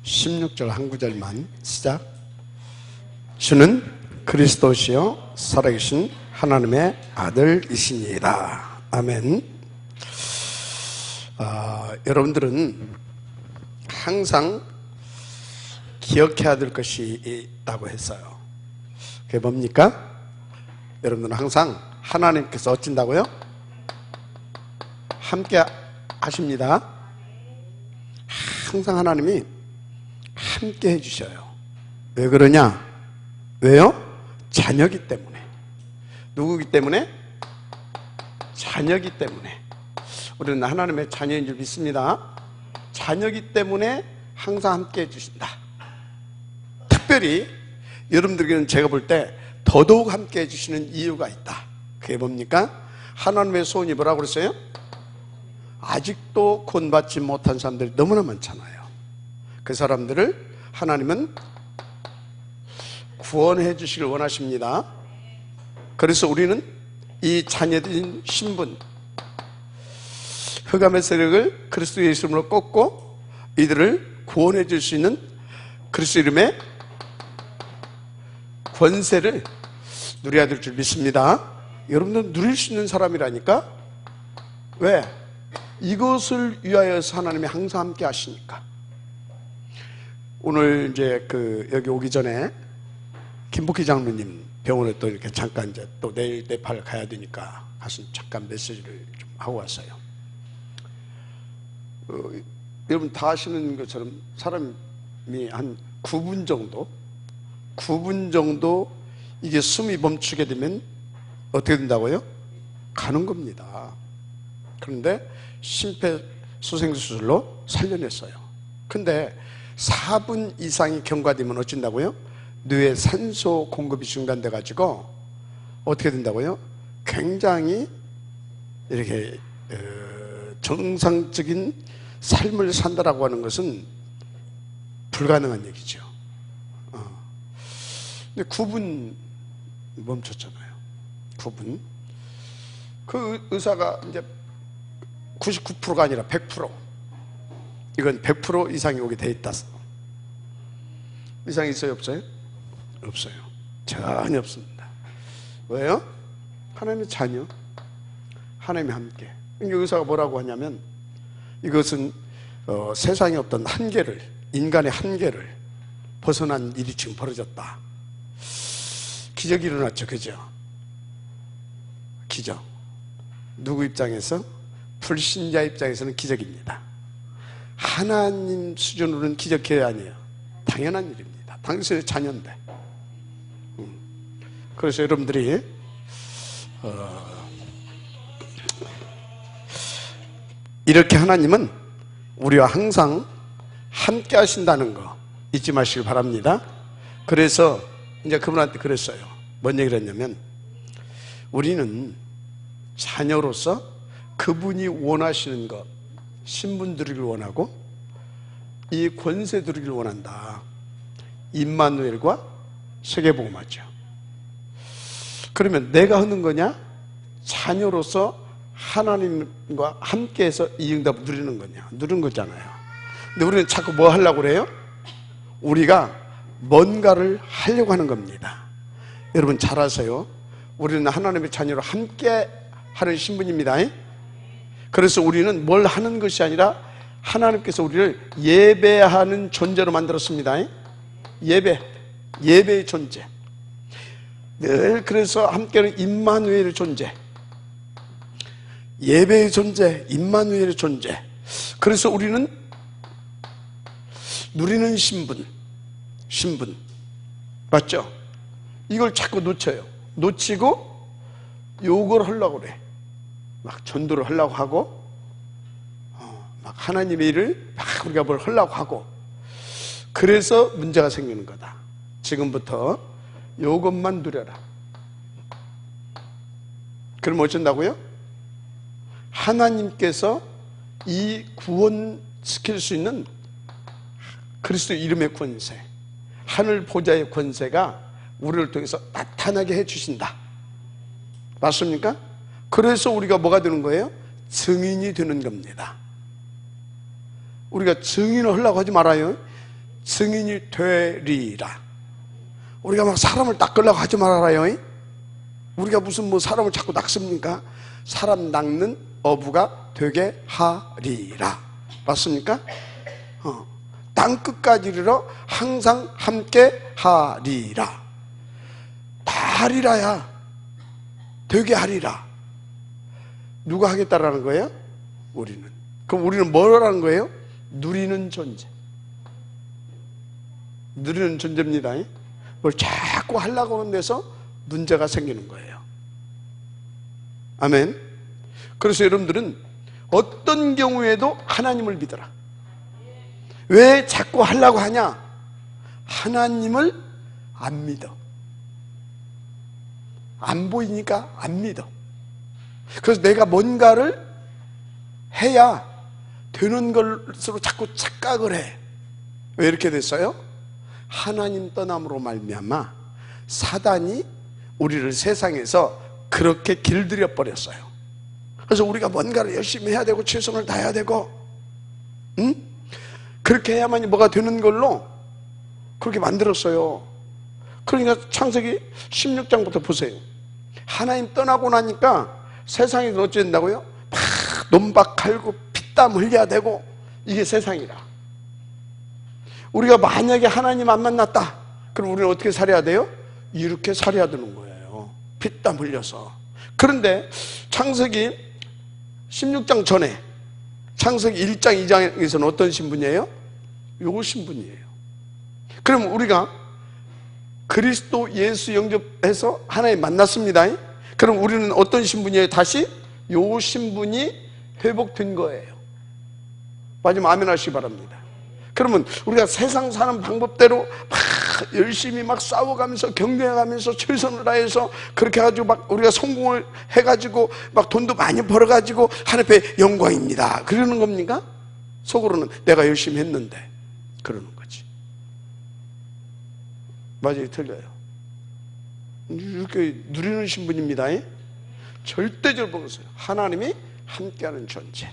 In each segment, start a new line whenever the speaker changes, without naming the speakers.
16절 한 구절만 시작. 주는 그리스도시요 살아계신 하나님의 아들이시니라. 아멘. 여러분들은 항상 기억해야 될 것이 있다고 했어요. 그게 뭡니까? 여러분들은 항상 하나님께서 어쩐다고요? 함께 하십니다. 항상 하나님이 함께 해주셔요. 왜 그러냐? 왜요? 자녀기 때문에. 누구기 때문에? 자녀기 때문에. 우리는 하나님의 자녀인 줄 믿습니다. 자녀기 때문에 항상 함께 해주신다. 특별히 여러분들에게는 제가 볼 때 더더욱 함께 해주시는 이유가 있다. 그게 뭡니까? 하나님의 소원이 뭐라고 그랬어요? 아직도 구원받지 못한 사람들이 너무나 많잖아요. 그 사람들을 하나님은 구원해 주시길 원하십니다. 그래서 우리는 이 자녀들인 신분, 흑암의 세력을 그리스도 예수 이름으로 꺾고 이들을 구원해 줄 수 있는 그리스도 이름의 권세를 누려야 될 줄 믿습니다. 여러분들은 누릴 수 있는 사람이라니까. 왜? 이것을 위하여서 하나님이 항상 함께 하시니까. 오늘 이제 여기 오기 전에 김복희 장로님 병원에 또 이렇게 잠깐 이제 또 내일 네팔 가야 되니까 가서 잠깐 메시지를 좀 하고 왔어요. 여러분 다 아시는 것처럼 사람이 한 9분 정도 이게 숨이 멈추게 되면 어떻게 된다고요? 가는 겁니다. 그런데 심폐소생술 수술로 살려냈어요. 근데 4분 이상이 경과되면 어쩐다고요? 뇌에 산소 공급이 중단돼 가지고 어떻게 된다고요? 굉장히 이렇게 정상적인 삶을 산다라고 하는 것은 불가능한 얘기죠. 근데 9분 멈췄잖아요. 9분. 그 의사가 이제 99%가 아니라 100%. 이건 100% 이상이 오게 돼 있다. 이상이 있어요? 없어요? 없어요. 전혀 없습니다. 왜요? 하나님의 자녀. 하나님이 함께. 의사가 뭐라고 하냐면 이것은 세상에 없던 한계를, 인간의 한계를 벗어난 일이 지금 벌어졌다. 기적이 일어났죠. 그죠? 기적. 누구 입장에서? 불신자 입장에서는 기적입니다. 하나님 수준으로는 기적이 아니에요. 당연한 일입니다. 당신의 자녀인데. 그래서 여러분들이 이렇게 하나님은 우리와 항상 함께 하신다는 거 잊지 마시길 바랍니다. 그래서 이제 그분한테 그랬어요. 뭔 얘기를 했냐면 우리는 자녀로서 그분이 원하시는 것, 신분 드리길 원하고 이 권세 드리길 원한다. 임마누엘과 세계복음화죠. 그러면 내가 하는 거냐? 자녀로서 하나님과 함께해서 이 응답을 누리는 거냐? 누리는 거잖아요. 근데 우리는 자꾸 뭐 하려고 그래요? 우리가 뭔가를 하려고 하는 겁니다. 여러분 잘 아세요. 우리는 하나님의 자녀로 함께 하는 신분입니다. 그래서 우리는 뭘 하는 것이 아니라 하나님께서 우리를 예배하는 존재로 만들었습니다. 예배의 존재. 늘 그래서 함께하는 임마누엘의 존재. 예배의 존재, 임마누엘의 존재. 그래서 우리는 누리는 신분. 맞죠? 이걸 자꾸 놓쳐요. 놓치고 요걸 하려고 그래. 막 전도를 하려고 하고 막 하나님의 일을 막 우리가 뭘 하려고 하고 그래서 문제가 생기는 거다. 지금부터 요것만 누려라. 그럼 어쩐다고요? 하나님께서 이 구원시킬 수 있는 그리스도 이름의 권세, 하늘 보좌의 권세가 우리를 통해서 나타나게 해주신다. 맞습니까? 그래서 우리가 뭐가 되는 거예요? 증인이 되는 겁니다. 우리가 증인을 하려고 하지 말아요. 증인이 되리라. 우리가 막 사람을 낚으려고 하지 말아라요. 우리가 무슨 뭐 사람을 자꾸 낚습니까? 사람 낚는 어부가 되게 하리라. 맞습니까? 땅 끝까지 이르러 항상 함께 하리라. 다 하리라야. 되게 하리라. 누가 하겠다라는 거예요? 우리는. 그럼 우리는 뭐라는 거예요? 누리는 존재. 누리는 존재입니다. 뭘 자꾸 하려고 하는 데서 문제가 생기는 거예요. 아멘. 그래서 여러분들은 어떤 경우에도 하나님을 믿어라. 왜 자꾸 하려고 하냐? 하나님을 안 믿어. 안 보이니까 안 믿어. 그래서 내가 뭔가를 해야 되는 것으로 자꾸 착각을 해. 왜 이렇게 됐어요? 하나님 떠남으로 말미암아 사단이 우리를 세상에서 그렇게 길들여 버렸어요. 그래서 우리가 뭔가를 열심히 해야 되고 최선을 다해야 되고, 그렇게 해야만이 뭐가 되는 걸로 그렇게 만들었어요. 그러니까 창세기 16장부터 보세요. 하나님 떠나고 나니까 세상에서 어찌 된다고요? 막 논밭 갈고 피땀 흘려야 되고, 이게 세상이라. 우리가 만약에 하나님 안 만났다, 그럼 우리는 어떻게 살아야 돼요? 이렇게 살아야 되는 거예요. 피땀 흘려서. 그런데 창세기 16장 전에 창세기 1장 2장에서는 어떤 신분이에요? 요 신분이에요. 그럼 우리가 그리스도 예수 영접해서 하나님 만났습니다. 그럼 우리는 어떤 신분이에요? 다시 요 신분이 회복된 거예요. 마지막 아멘 하시기 바랍니다. 그러면 우리가 세상 사는 방법대로 막 열심히 막 싸워가면서 경쟁해가면서 최선을 다해서 그렇게 해가지고 막 우리가 성공을 해가지고 막 돈도 많이 벌어가지고 하나님 앞에 영광입니다 그러는 겁니까? 속으로는 내가 열심히 했는데 그러는 거지. 맞아요, 틀려요. 이렇게 누리는 신분입니다. 절대적으로 보세요. 하나님이 함께하는 존재.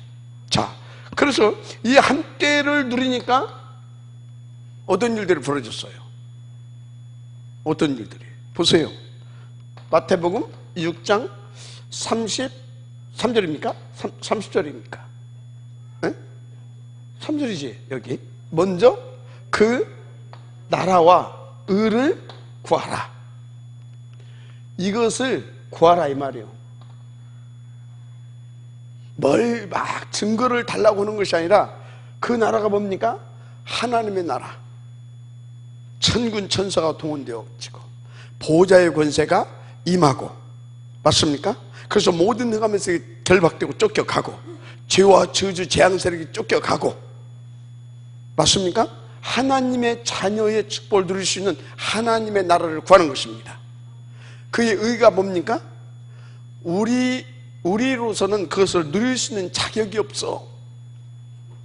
자, 그래서 이 함께를 누리니까 어떤 일들이 벌어졌어요? 어떤 일들이? 보세요. 마태복음 6장 33절입니까? 30절입니까? 네? 3절이지 여기. 먼저 그 나라와 의를 구하라. 이것을 구하라 이 말이에요. 뭘 막 증거를 달라고 하는 것이 아니라 그 나라가 뭡니까? 하나님의 나라. 천군 천사가 동원되어지고 보호자의 권세가 임하고, 맞습니까? 그래서 모든 흑암에서 결박되고 쫓겨가고 죄와 저주 재앙 세력이 쫓겨가고, 맞습니까? 하나님의 자녀의 축복을 누릴 수 있는 하나님의 나라를 구하는 것입니다. 그의 의가 뭡니까? 우리로서는 그것을 누릴 수 있는 자격이 없어.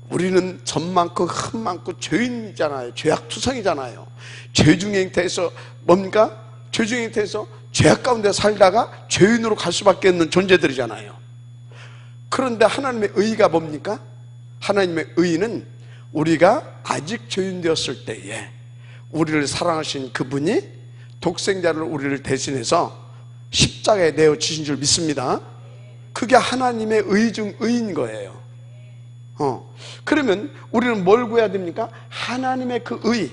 우리는 점 많고 흠 많고 죄인이잖아요. 죄악투성이잖아요. 죄중의 형태에서 뭡니까? 죄중의 형태에서 죄악 가운데 살다가 죄인으로 갈 수밖에 없는 존재들이잖아요. 그런데 하나님의 의가 뭡니까? 하나님의 의는 우리가 아직 죄인 되었을 때에 우리를 사랑하신 그분이 독생자를 우리를 대신해서 십자가에 내어 주신 줄 믿습니다. 그게 하나님의 의 중 의인 거예요. 그러면 우리는 뭘 구해야 됩니까? 하나님의 그 의,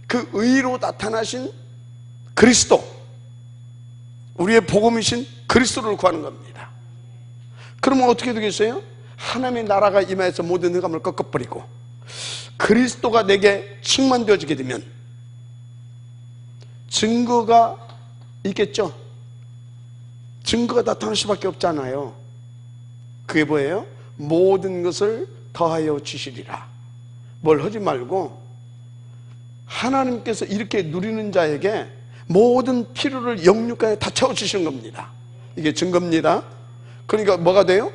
그 의로 나타나신 그리스도, 우리의 복음이신 그리스도를 구하는 겁니다. 그러면 어떻게 되겠어요? 하나님의 나라가 임하여서 모든 흑암을 꺾어버리고 그리스도가 내게 충만되어지게 되면 증거가 있겠죠? 증거가 나타날 수밖에 없잖아요. 그게 뭐예요? 모든 것을 더하여 주시리라. 뭘 하지 말고 하나님께서 이렇게 누리는 자에게 모든 필요를 영육간에 다 채워주시는 겁니다. 이게 증거입니다. 그러니까 뭐가 돼요?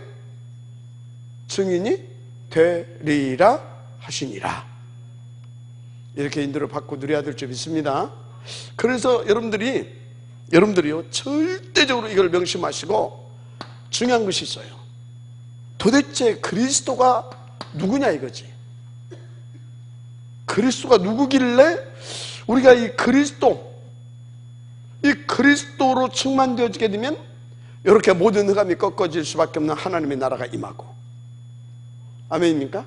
증인이 되리라 하시니라. 이렇게 인도를 받고 누려야 될 줄 믿습니다. 그래서 여러분들이요 절대적으로 이걸 명심하시고 중요한 것이 있어요. 도대체 그리스도가 누구냐 이거지. 그리스도가 누구길래 우리가 이 그리스도로 충만되어지게 되면 이렇게 모든 흑암이 꺾어질 수밖에 없는 하나님의 나라가 임하고, 아멘입니까?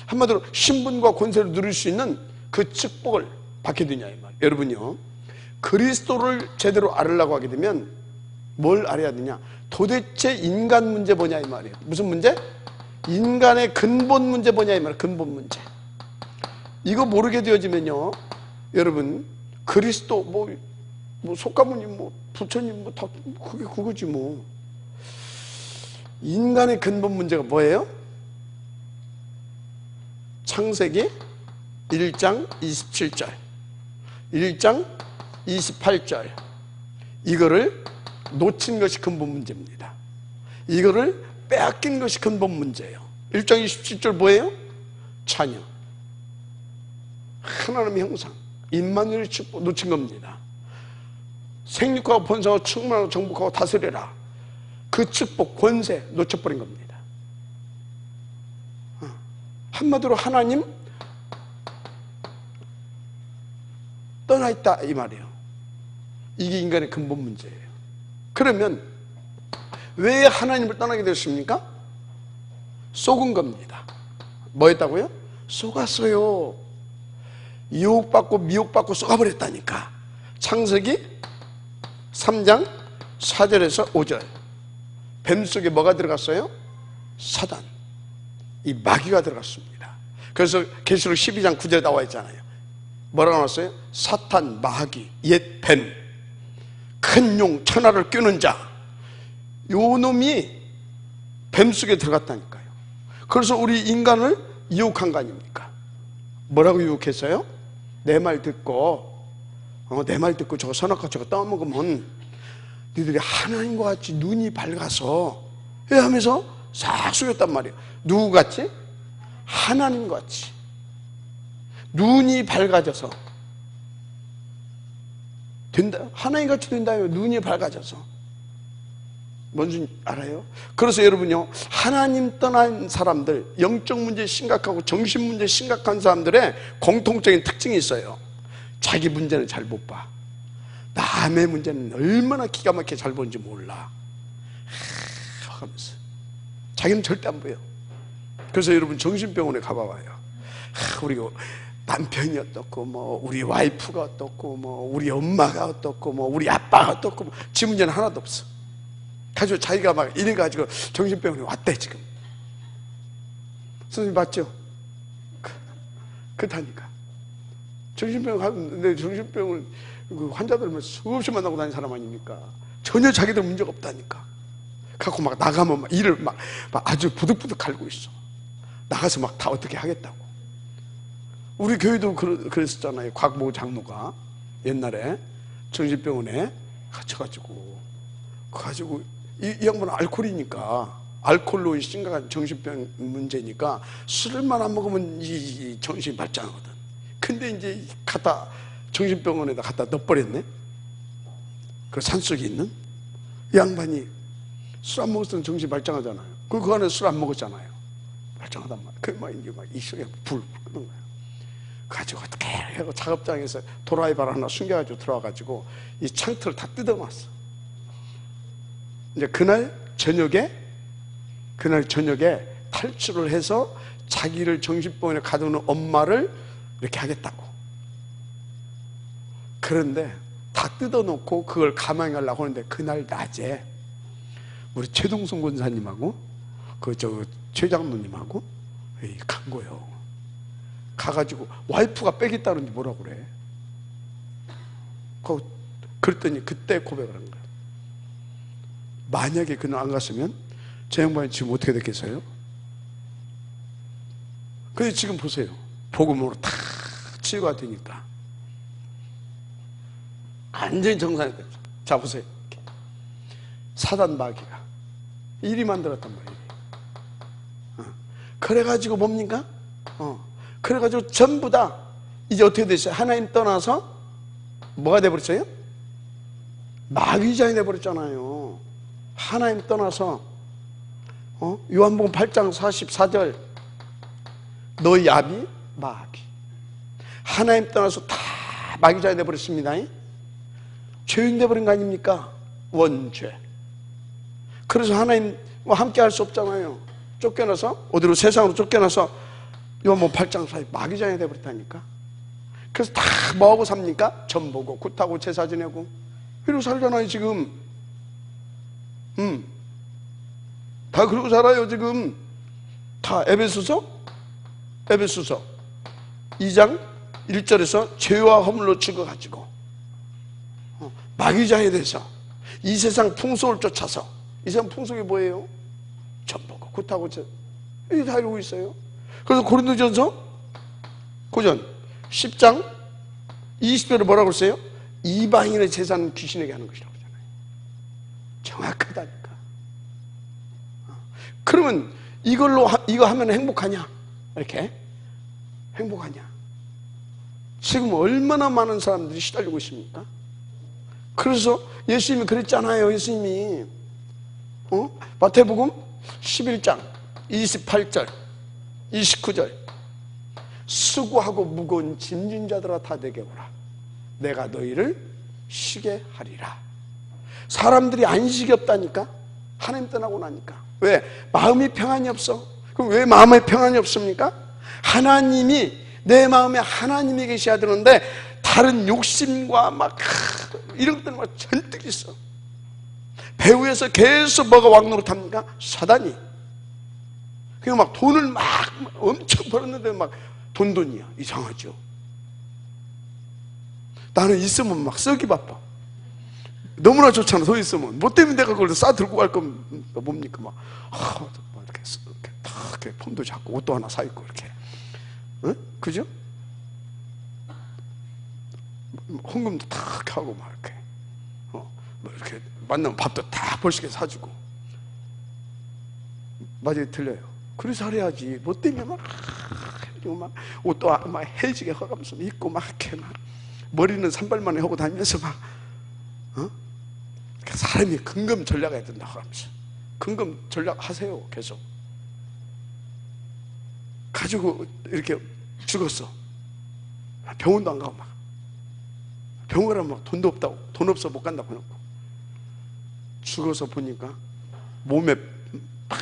한마디로 신분과 권세를 누릴 수 있는 그 축복을 받게 되냐 이 말. 여러분요, 그리스도를 제대로 알으려고 하게 되면 뭘 알아야 되냐? 도대체 인간 문제 뭐냐 이 말이에요. 무슨 문제? 인간의 근본 문제 뭐냐 이 말이에요. 근본 문제. 이거 모르게 되어지면요, 여러분, 그리스도 뭐 속가모님 부처님 다 그거지 뭐. 인간의 근본 문제가 뭐예요? 창세기 1장 27절 1장 28절 이거를 놓친 것이 근본 문제입니다. 이거를 빼앗긴 것이 근본 문제예요. 1장 27절 뭐예요? 자녀, 하나님의 형상, 임마누엘의 축복 놓친 겁니다. 생육하고 번성하고 충만하고 정복하고 다스려라, 그 축복, 권세 놓쳐버린 겁니다. 한마디로 하나님 떠나있다 이 말이에요. 이게 인간의 근본 문제예요. 그러면 왜 하나님을 떠나게 되었습니까? 속은 겁니다. 뭐 했다고요? 속았어요. 유혹받고 미혹받고 속아버렸다니까. 창세기 3장 4절에서 5절 뱀 속에 뭐가 들어갔어요? 사단, 이 마귀가 들어갔습니다. 그래서 계시록 12장 9절에 나와 있잖아요. 뭐라고 나왔어요? 사탄, 마귀, 옛 뱀, 큰 용, 천하를 꿰는 자, 요 놈이 뱀 속에 들어갔다니까요. 그래서 우리 인간을 유혹한 거 아닙니까? 뭐라고 유혹했어요? 내 말 듣고 저거 선악과 저거 떠먹으면 너희들이 하나님과 같이 눈이 밝아서 하면서 싹 속였단 말이에요. 누구같이? 하나님같이 눈이 밝아져서 된다. 하나님같이 된다요. 눈이 밝아져서. 뭔지 알아요? 그래서 여러분요, 하나님 떠난 사람들, 영적 문제 심각하고 정신 문제 심각한 사람들의 공통적인 특징이 있어요. 자기 문제는 잘 못 봐. 남의 문제는 얼마나 기가 막히게 잘 보는지 몰라. 하면서 자기는 절대 안 보여. 그래서 여러분 정신병원에 가봐봐요. 우리 남편이 어떻고, 우리 와이프가 어떻고, 우리 엄마가 어떻고, 우리 아빠가 어떻고, 지 문제는 하나도 없어. 가지고 자기가 막 이래가지고 정신병원에 왔대 지금. 선생님 맞죠? 그렇다니까. 정신병원 가는데 정신병원 환자들만 수없이 만나고 다니는 사람 아닙니까? 전혀 자기들 문제가 없다니까. 갖고 막 나가면 막 일을 막 아주 부득부득 갈고 있어. 나가서 막 다 어떻게 하겠다고. 우리 교회도 그랬었잖아요. 곽모 장로가 옛날에 정신병원에 갇혀가지고 이 양반은 알코올이니까, 알코올로 심각한 정신병 문제니까 술만 안 먹으면 이 정신이 말짱하거든. 근데 이제 정신병원에다 갖다 넣어버렸네. 그 산속에 있는 이 양반이 술 안 먹었으면 정신이 말짱하잖아요. 그 안에 술 안 먹었잖아요. 말짱하단 말이야. 이제 이 속에 불 끄는 거야. 가지고 어떻게 하고 작업장에서 도라이바를 하나 숨겨가지고 들어와가지고 이 창틀을 다 뜯어놨어. 이제 그날 저녁에 탈출을 해서 자기를 정신병원에 가두는 엄마를 이렇게 하겠다고. 그런데 다 뜯어놓고 그걸 감행하려고 하는데 그날 낮에 우리 최동순 권사님하고 최 장로님하고 간 거예요. 가가지고 와이프가 빼겠다는지 뭐라고 그래. 그랬더니 그때 고백을 한 거예요. 만약에 그날 안 갔으면 저 양반이 지금 어떻게 됐겠어요? 근데 지금 보세요. 복음으로 다 치유가 되니까 완전히 정상이 됐죠. 자 보세요. 사단 마귀가 일이 만들었단 말이에요. 그래가지고 뭡니까? 그래가지고 전부 다 이제 어떻게 됐어요? 하나님 떠나서 뭐가 돼버렸어요? 마귀장이 돼버렸잖아요. 하나님 떠나서 요한복음 8장 44절 너희 아비 마귀. 하나님 떠나서 다 마귀자가 돼버렸습니다. 죄인 돼버린 거 아닙니까? 원죄. 그래서 하나님과 함께 할 수 없잖아요. 쫓겨나서 어디로, 세상으로 쫓겨나서 요한복음 8장 사이 마귀자가 돼버렸다니까. 그래서 다 뭐하고 삽니까? 점 보고 굿하고 제사 지내고 이러고 살잖아요 지금. 다 그러고 살아요 지금. 다 에베소서 2장 1절에서 죄와 허물로 죽어가지고 마귀자에 대해서 이 세상 풍속을 쫓아서, 이 세상 풍속이 뭐예요? 점 보고 굿하고 제사, 이게 다 이러고 있어요. 그래서 고린도전서 10장 20절에 뭐라고 했어요? 이방인의 제사는 귀신에게 하는 것이라고 하잖아요. 정확하다니까. 그러면 이거 하면 행복하냐? 이렇게 행복하냐? 지금 얼마나 많은 사람들이 시달리고 있습니까? 그래서 예수님이 그랬잖아요. 예수님이 마태복음 11장 28절 29절 수고하고 무거운 짐진 자들아 다 내게 오라. 내가 너희를 쉬게 하리라. 사람들이 안식이 없다니까. 하나님 떠나고 나니까. 왜? 마음이 평안이 없어. 그럼 왜 마음에 평안이 없습니까? 하나님이, 내 마음에 하나님이 계셔야 되는데 다른 욕심과 막 이런 것들 막 잔뜩 있어. 배후에서 계속 뭐가 왕노릇합니까? 사단이. 그냥 막 돈을 막 엄청 벌었는데 막 돈이야. 이상하죠. 나는 있으면 막 쓰기 바빠. 너무나 좋잖아. 돈 있으면. 뭐 때문에 내가 그걸 싸 들고 갈 거면 뭡니까? 막 이렇게 탁 이렇게 폼도 잡고 옷도 하나 사 입고 이렇게. 응? 그죠? 헌금도 탁 하고 막 이렇게. 뭐 이렇게 만나면 밥도 다 벌시게 사주고. 맞아요, 틀려요. 그래서 잘해야지. 뭐 때문에 막 옷도 막 해지게 허가면서 입고 막 이렇게 막 머리는 산발만에 하고 다니면서 막 사람이 근검 전략해야 된다고 하면서 근검 전략 하세요. 계속 가지고 이렇게 죽었어. 병원도 안 가고 막 병원 가면 막 돈도 없다고, 돈 없어 못 간다고 해놓고 죽어서 보니까 몸에 막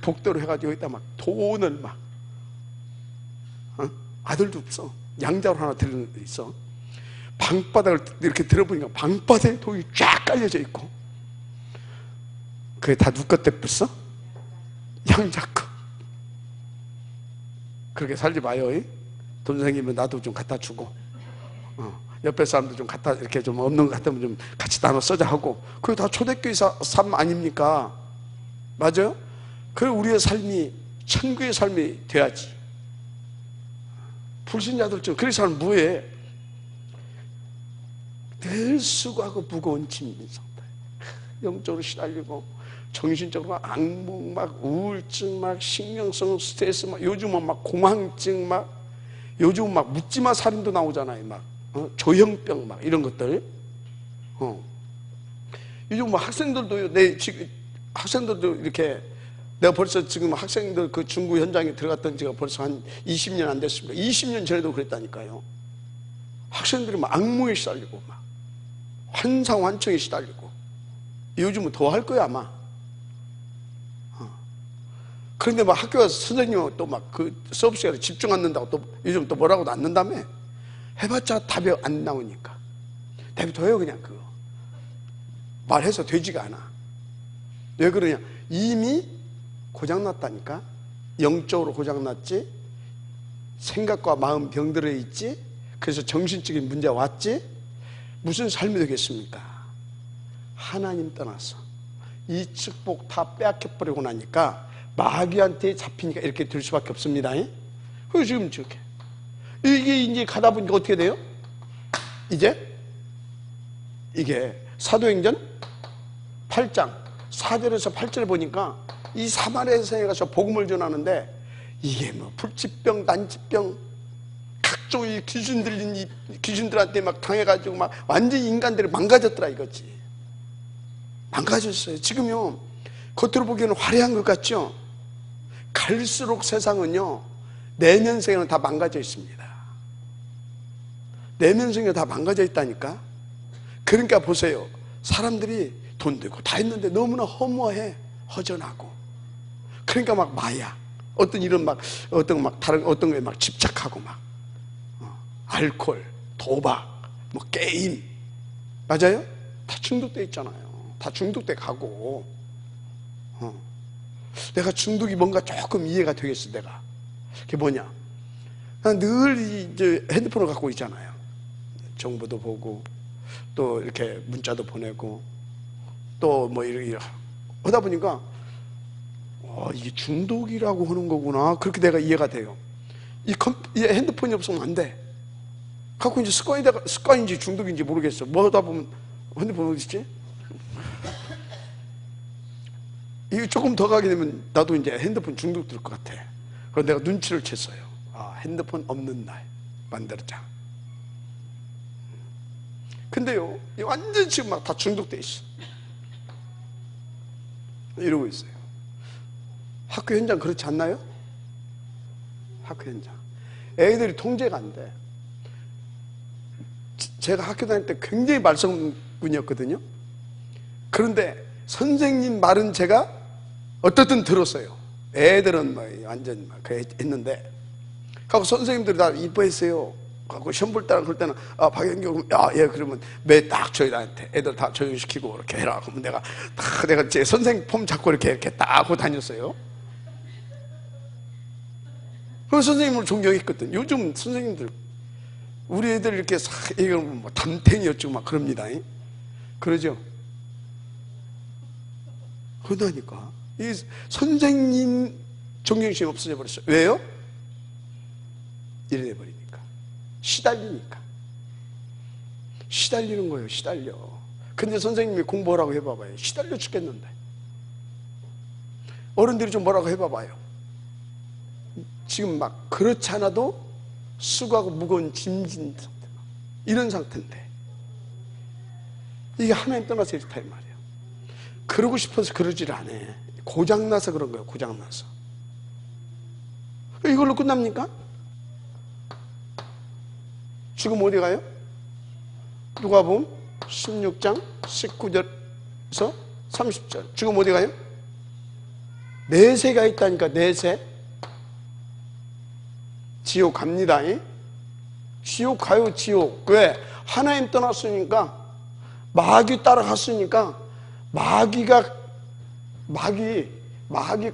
복도로 해가지고 여기다 막 돈을 막 아들도 없어. 양자로 하나 들은 데 있어. 방바닥을 이렇게 들어보니까 방바닥에 돈이 쫙 깔려져 있고. 그게 다 누구 것 때문에 뺐어? 양자 거. 그렇게 살지 마요. 돈 생기면 나도 좀 갖다 주고, 옆에 사람도 좀 갖다, 이렇게 좀 없는 것 같으면 좀 같이 나눠 써자 하고. 그게 다 초대교회 삶 아닙니까? 맞아요? 그리고 우리의 삶이 천국의 삶이 돼야지. 불신자들 중 그런 사람은 뭐해? 늘 수고하고 무거운 짐진 상태. 영적으로 시달리고 정신적으로 악몽, 막 우울증, 막 신경성 스트레스, 막 요즘은 막 공황증, 막 요즘 막 묻지마 살인도 나오잖아요. 막 조현병 막 이런 것들. 요즘 뭐 학생들도 학생들도 이렇게. 내가 벌써 지금 학생들 그 중구 현장에 들어갔던 지가 벌써 한 20년 안 됐습니다. 20년 전에도 그랬다니까요. 학생들이 막 악몽에 시달리고 막 환상환청에 시달리고. 요즘은 더 할 거야 아마. 그런데 막 학교 가서 선생님은 또 막 그 수업 시간에 집중 안 된다고 또 요즘 또 뭐라고도 안 된다며. 해봤자 답이 안 나오니까 내비둬요 그냥. 그거 말해서 되지가 않아. 왜 그러냐? 이미 고장났다니까. 영적으로 고장났지, 생각과 마음 병들어 있지, 그래서 정신적인 문제가 왔지. 무슨 삶이 되겠습니까? 하나님 떠나서 이 축복 다 빼앗겨버리고 나니까 마귀한테 잡히니까 이렇게 될 수밖에 없습니다. 그래서 지금 저렇게 이게 이제 가다 보니까 어떻게 돼요? 이제 이게 사도행전 8장 4절에서 8절 보니까 이 사마리아 세상에 가서 복음을 전하는데 이게 뭐 불치병, 난치병, 각종 이 귀신 들린 이 귀신들한테 막 당해가지고 막 완전히 인간들이 망가졌더라 이거지. 망가졌어요. 지금요 겉으로 보기에는 화려한 것 같죠? 갈수록 세상은요 내면세계는 다 망가져 있습니다. 내면성이 다 망가져 있다니까. 그러니까 보세요. 사람들이 돈 들고 다 했는데 너무나 허무해, 허전하고. 그러니까 막 마약, 어떤 이런 막 어떤 막 다른 어떤 거에 막 집착하고 막 알코올, 도박, 뭐 게임, 맞아요? 다 중독돼 있잖아요. 다 중독돼 가고. 내가 중독이 뭔가 조금 이해가 되겠어. 내가 그게 뭐냐? 늘 이제 핸드폰을 갖고 있잖아요. 정보도 보고 또 이렇게 문자도 보내고 또 뭐 이렇게 하다 보니까 이게 중독이라고 하는 거구나. 그렇게 내가 이해가 돼요. 이 핸드폰이 없으면 안 돼. 갖고 이제 습관인지 중독인지 모르겠어. 뭐 하다 보면 핸드폰 어디 있지? 이거 조금 더 가게 되면 나도 이제 핸드폰 중독 들 것 같아. 그래서 내가 눈치를 챘어요. 핸드폰 없는 날 만들자. 근데요, 완전 지금 막 다 중독돼 있어. 이러고 있어요. 학교 현장 그렇지 않나요? 학교 현장. 애들이 통제가 안 돼. 제가 학교 다닐 때 굉장히 말썽꾼이었거든요. 그런데 선생님 말은 제가 어떻든 들었어요. 애들은 뭐 완전 막 했는데, 하고 선생님들이 다 이뻐했어요. 하고 시험 볼 때랑 그럴 때는 박연경, 예, 그러면 매 딱 저희한테 애들 다 조용시키고 이렇게 해라. 그러면 내가 제 선생님 폼 잡고 이렇게 딱 하고 다녔어요. 그 선생님을 존경했거든. 요즘 선생님들 우리 애들 이렇게 싹 얘기하면 뭐 담탱이였죠 막 그럽니다. 그러죠? 그러다니까 이 선생님 존경심이 없어져 버렸어요. 왜요? 이래 버리니까. 시달리니까. 시달리는 거예요. 시달려. 근데 선생님이 공부하라고 해봐봐요. 시달려 죽겠는데. 어른들이 좀 뭐라고 해봐봐요. 지금 막 그렇지 않아도 수고하고 무거운 짐진 상태, 이런 상태인데 이게 하나님 떠나서 이렇다 이 말이에요. 그러고 싶어서 그러질 않아. 고장나서 그런 거예요. 고장나서. 이걸로 끝납니까? 지금 어디 가요? 누가복음 16장 19절에서 30절. 지금 어디 가요? 내세가 있다니까. 내세. 지옥 갑니다. 지옥 가요. 지옥. 왜? 하나님 떠났으니까, 마귀 따라갔으니까 마귀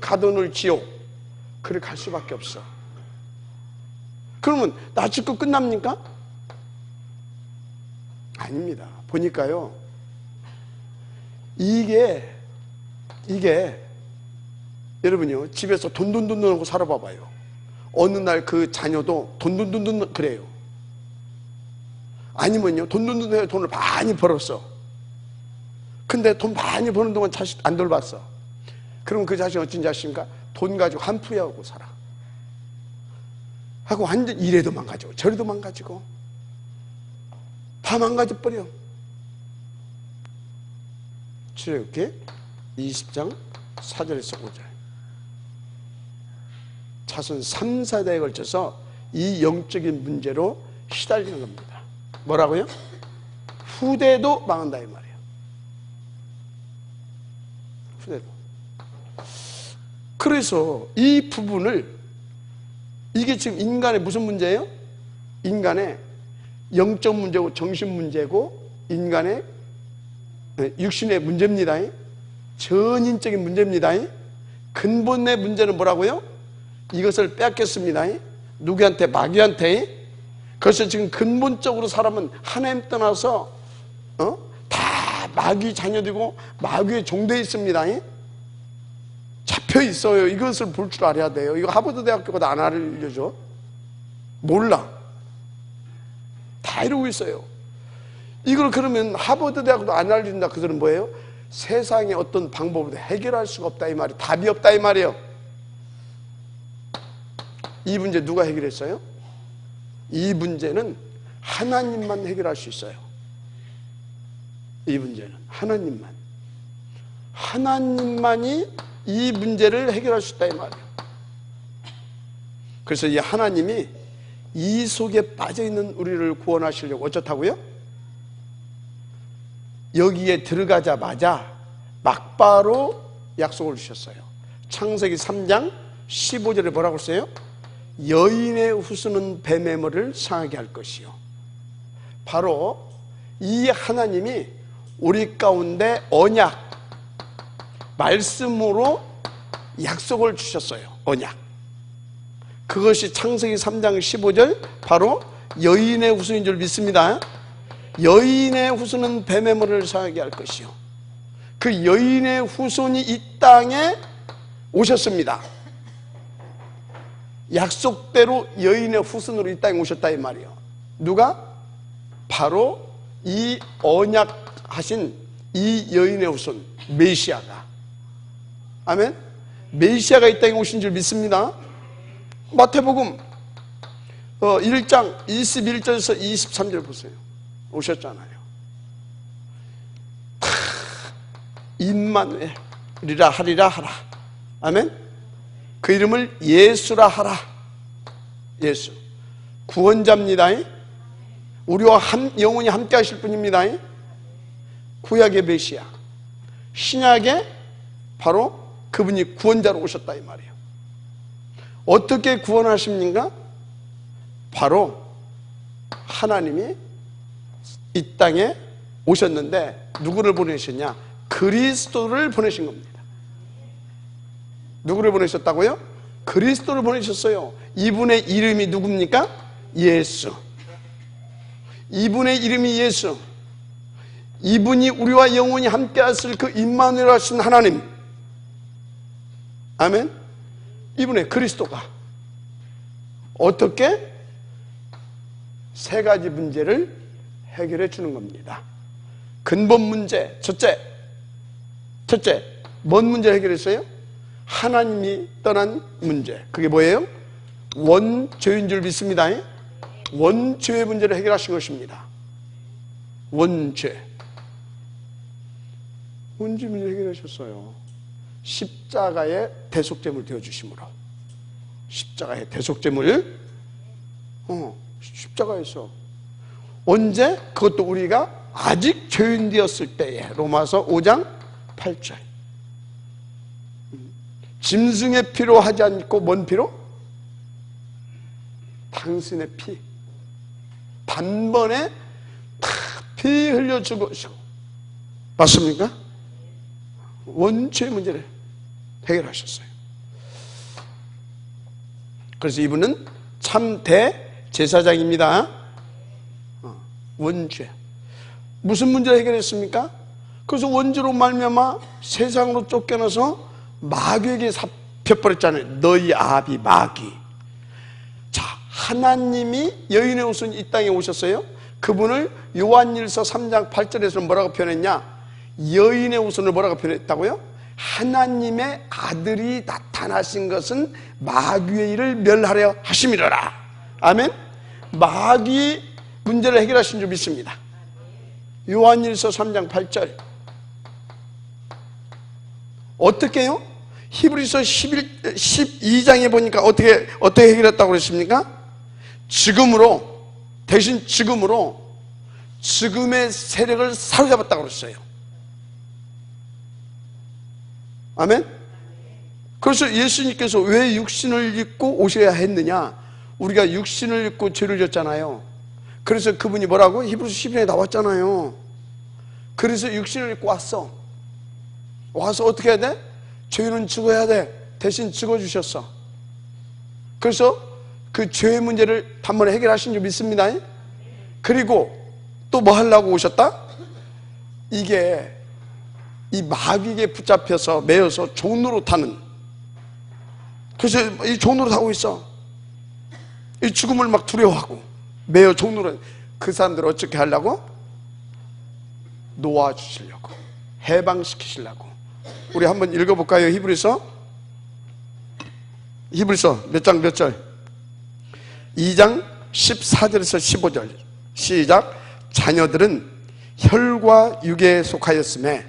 가둬놓을 지옥, 그래 갈 수밖에 없어. 그러면 나 죽고 끝납니까? 아닙니다. 보니까요, 이게 여러분요, 집에서 돈 하고 살아봐봐요. 어느 날 그 자녀도 돈 그래요. 아니면요, 돈 돈을 많이 벌었어. 근데 돈 많이 버는 동안 자식 안 돌봤어. 그럼 그 자식은 어떤 자식인가? 돈 가지고 한푸이하고 살아. 하고 완전 이래도 망가지고 저래도 망가지고 다 망가져버려. 출애굽기 20장 4절에서 5절. 자손 3, 4대에 걸쳐서 이 영적인 문제로 시달리는 겁니다. 뭐라고요? 후대도 망한다 이 말이에요. 후대도. 그래서 이 부분을, 이게 지금 인간의 무슨 문제예요? 인간의 영적 문제고 정신 문제고 인간의 육신의 문제입니다. 전인적인 문제입니다. 근본의 문제는 뭐라고요? 이것을 뺏겼습니다. 누구한테? 마귀한테. 그래서 지금 근본적으로 사람은 하나님 떠나서 다 마귀 자녀되고 마귀의 종되어 있습니다. 잡혀 있어요. 이것을 볼 줄 알아야 돼요. 이거 하버드 대학교가 안 알려줘. 몰라. 다 이러고 있어요. 이걸 그러면 하버드 대학도 안 알려준다. 그들은 뭐예요? 세상의 어떤 방법으로 해결할 수가 없다 이 말이에요. 답이 없다 이 말이에요. 이 문제 누가 해결했어요? 이 문제는 하나님만 해결할 수 있어요. 이 문제는 하나님만이 이 문제를 해결할 수 있다 이 말이에요. 그래서 이 하나님이 이 속에 빠져있는 우리를 구원하시려고 어쩌다고요? 여기에 들어가자마자 막바로 약속을 주셨어요. 창세기 3장 15절에 뭐라고 써요? 여인의 후손은 뱀의 머리를 상하게 할 것이요. 바로 이 하나님이 우리 가운데 언약, 말씀으로 약속을 주셨어요. 언약. 그것이 창세기 3장 15절 바로 여인의 후손인 줄 믿습니다. 여인의 후손은 뱀의 머리를 상하게 할 것이요. 그 여인의 후손이 이 땅에 오셨습니다. 약속대로 여인의 후손으로 이 땅에 오셨다 이 말이에요. 누가? 바로 이 언약하신 이 여인의 후손 메시아가. 아멘. 메시아가 이 땅에 오신 줄 믿습니다. 마태복음 1장 21절에서 23절 보세요. 오셨잖아요. 임마누엘이라 하리라 하라. 아멘. 그 이름을 예수라 하라. 예수 구원자입니다. 우리와 영원히 함께 하실 분입니다. 구약의 메시아, 신약의 바로 그분이 구원자로 오셨다 이 말이에요. 어떻게 구원하십니까? 바로 하나님이 이 땅에 오셨는데 누구를 보내셨냐? 그리스도를 보내신 겁니다. 누구를 보내셨다고요? 그리스도를 보내셨어요. 이분의 이름이 누굽니까? 예수. 이분의 이름이 예수. 이분이 우리와 영원히 함께 하실 그 임마누엘 하신 하나님. 아멘. 이분의 그리스도가 어떻게 세 가지 문제를 해결해 주는 겁니다. 근본 문제 첫째 뭔 문제를 해결했어요? 하나님이 떠난 문제. 그게 뭐예요? 원죄인 줄 믿습니다. 원죄의 문제를 해결하신 것입니다. 원죄 문제를 해결하셨어요. 십자가의 대속제물 되어주심으로. 십자가의 대속제물 십자가에서 언제? 그것도 우리가 아직 죄인 되었을 때에. 로마서 5장 8절. 짐승의 피로 하지 않고 뭔 피로? 당신의 피. 단번에 다 피 흘려 죽으시고. 맞습니까? 원죄 문제를 해결하셨어요. 그래서 이분은 참 대제사장입니다. 원죄. 무슨 문제를 해결했습니까? 그래서 원죄로 말미암아 세상으로 쫓겨나서 마귀에게 잡혀버렸잖아요. 너희 아비 마귀. 자, 하나님이 여인의 후손 이 땅에 오셨어요. 그분을 요한일서 3장 8절에서 뭐라고 표현했냐? 여인의 후손을 뭐라고 표현했다고요? 하나님의 아들이 나타나신 것은 마귀의 일을 멸하려 하심이로라. 아멘. 마귀 문제를 해결하신 줄 믿습니다. 요한일서 3장 8절. 어떻게 해요? 히브리서 12장에 보니까 어떻게 해결했다고 그랬습니까? 대신 죽음의 세력을 사로잡았다고 그랬어요. 아멘? 그래서 예수님께서 왜 육신을 입고 오셔야 했느냐? 우리가 육신을 입고 죄를 졌잖아요. 그래서 그분이 뭐라고? 히브리서 12장에 나왔잖아요. 그래서 육신을 입고 왔어. 와서 어떻게 해야 돼? 죄인은 죽어야 돼. 대신 죽어주셨어. 그래서 그 죄의 문제를 단번에 해결하신 줄 믿습니다. 그리고 또 뭐 하려고 오셨다? 이게 이 마귀에게 붙잡혀서 매여서 종로로 타는. 그래서 이 종로로 타고 있어. 이 죽음을 막 두려워하고 매여 종로로. 그 사람들을 어떻게 하려고? 놓아주시려고, 해방시키시려고. 우리 한번 읽어볼까요? 히브리서 몇 장 몇 절? 2장 14절에서 15절. 시작. 자녀들은 혈과 육에 속하였음에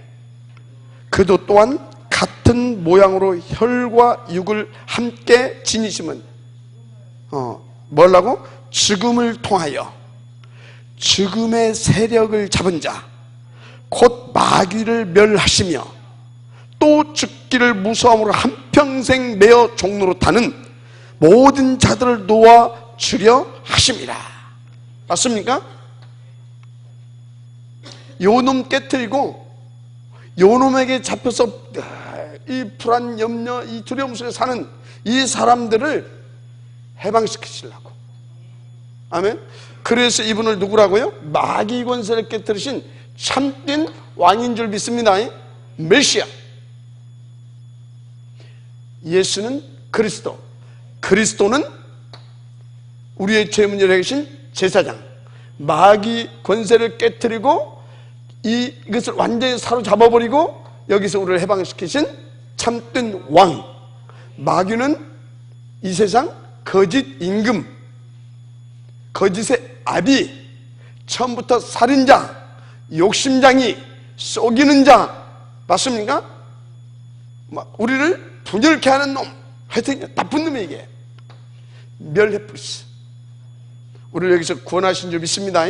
그도 또한 같은 모양으로 혈과 육을 함께 지니심은 뭐라고? 죽음을 통하여 죽음의 세력을 잡은 자 곧 마귀를 멸하시며 또 죽기를 무서움으로 한평생 매어 종로로 타는 모든 자들을 놓아주려 하심이라. 맞습니까? 요놈 깨뜨리고 요놈에게 잡혀서 이 불안, 염려, 이 두려움 속에 사는 이 사람들을 해방시키시려고. 아멘. 그래서 이분을 누구라고요? 마귀 권세를 깨뜨리신 참된 왕인 줄 믿습니다. 메시아. 예수는 그리스도, 그리스도는 우리의 죄 문제를 해결하신 제사장. 마귀 권세를 깨뜨리고 이것을 완전히 사로잡아버리고 여기서 우리를 해방시키신 참된 왕. 마귀는 이 세상 거짓 임금, 거짓의 아비, 처음부터 살인자, 욕심장이, 속이는 자. 맞습니까? 우리를 분열케 하는 놈, 하여튼 나쁜 놈에게 멸해버렸어. 우리를 여기서 구원하신 줄 믿습니다.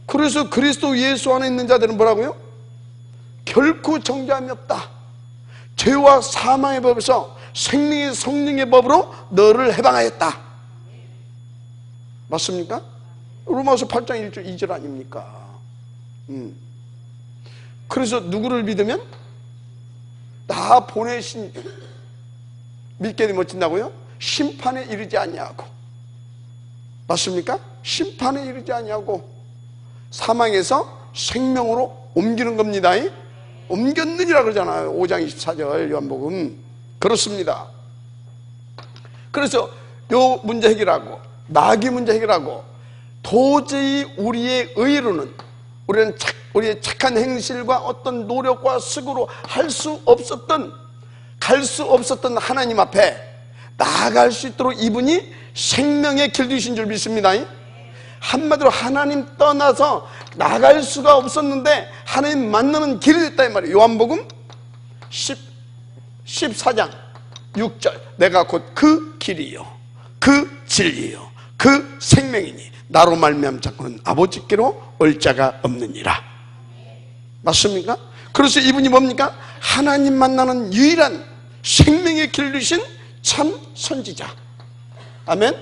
그래서 그리스도 예수 안에 있는 자들은 뭐라고요? 결코 정죄함이 없다. 죄와 사망의 법에서 생명의 성령의 법으로 너를 해방하였다. 맞습니까? 로마서 8장 1절 2절 아닙니까? 그래서 누구를 믿으면 나 보내신 믿게 되면 어쩐다고요? 심판에 이르지 아니하고. 맞습니까? 심판에 이르지 아니하고 사망에서 생명으로 옮기는 겁니다. 옮겼느니라 그러잖아요. 5장 24절 요한복음. 그렇습니다. 그래서 요 문제 해결하고 마귀 문제 해결하고 도저히 우리의 의로는 우리의 착한 행실과 어떤 노력과 sức으로 할 수 없었던, 갈 수 없었던 하나님 앞에 나아갈 수 있도록 이분이 생명의 길 주신 줄 믿습니다. 한마디로 하나님 떠나서 나갈 수가 없었는데 하나님 만나는 길이 됐다 이 말이에요. 요한복음 14장 6절 내가 곧 그 길이요 그 진리요 그 생명이니 나로 말미암 자꾸는 아버지께로 올 자가 없느니라. 맞습니까? 그래서 이분이 뭡니까? 하나님 만나는 유일한 생명의 길 주신 참 선지자. 아멘.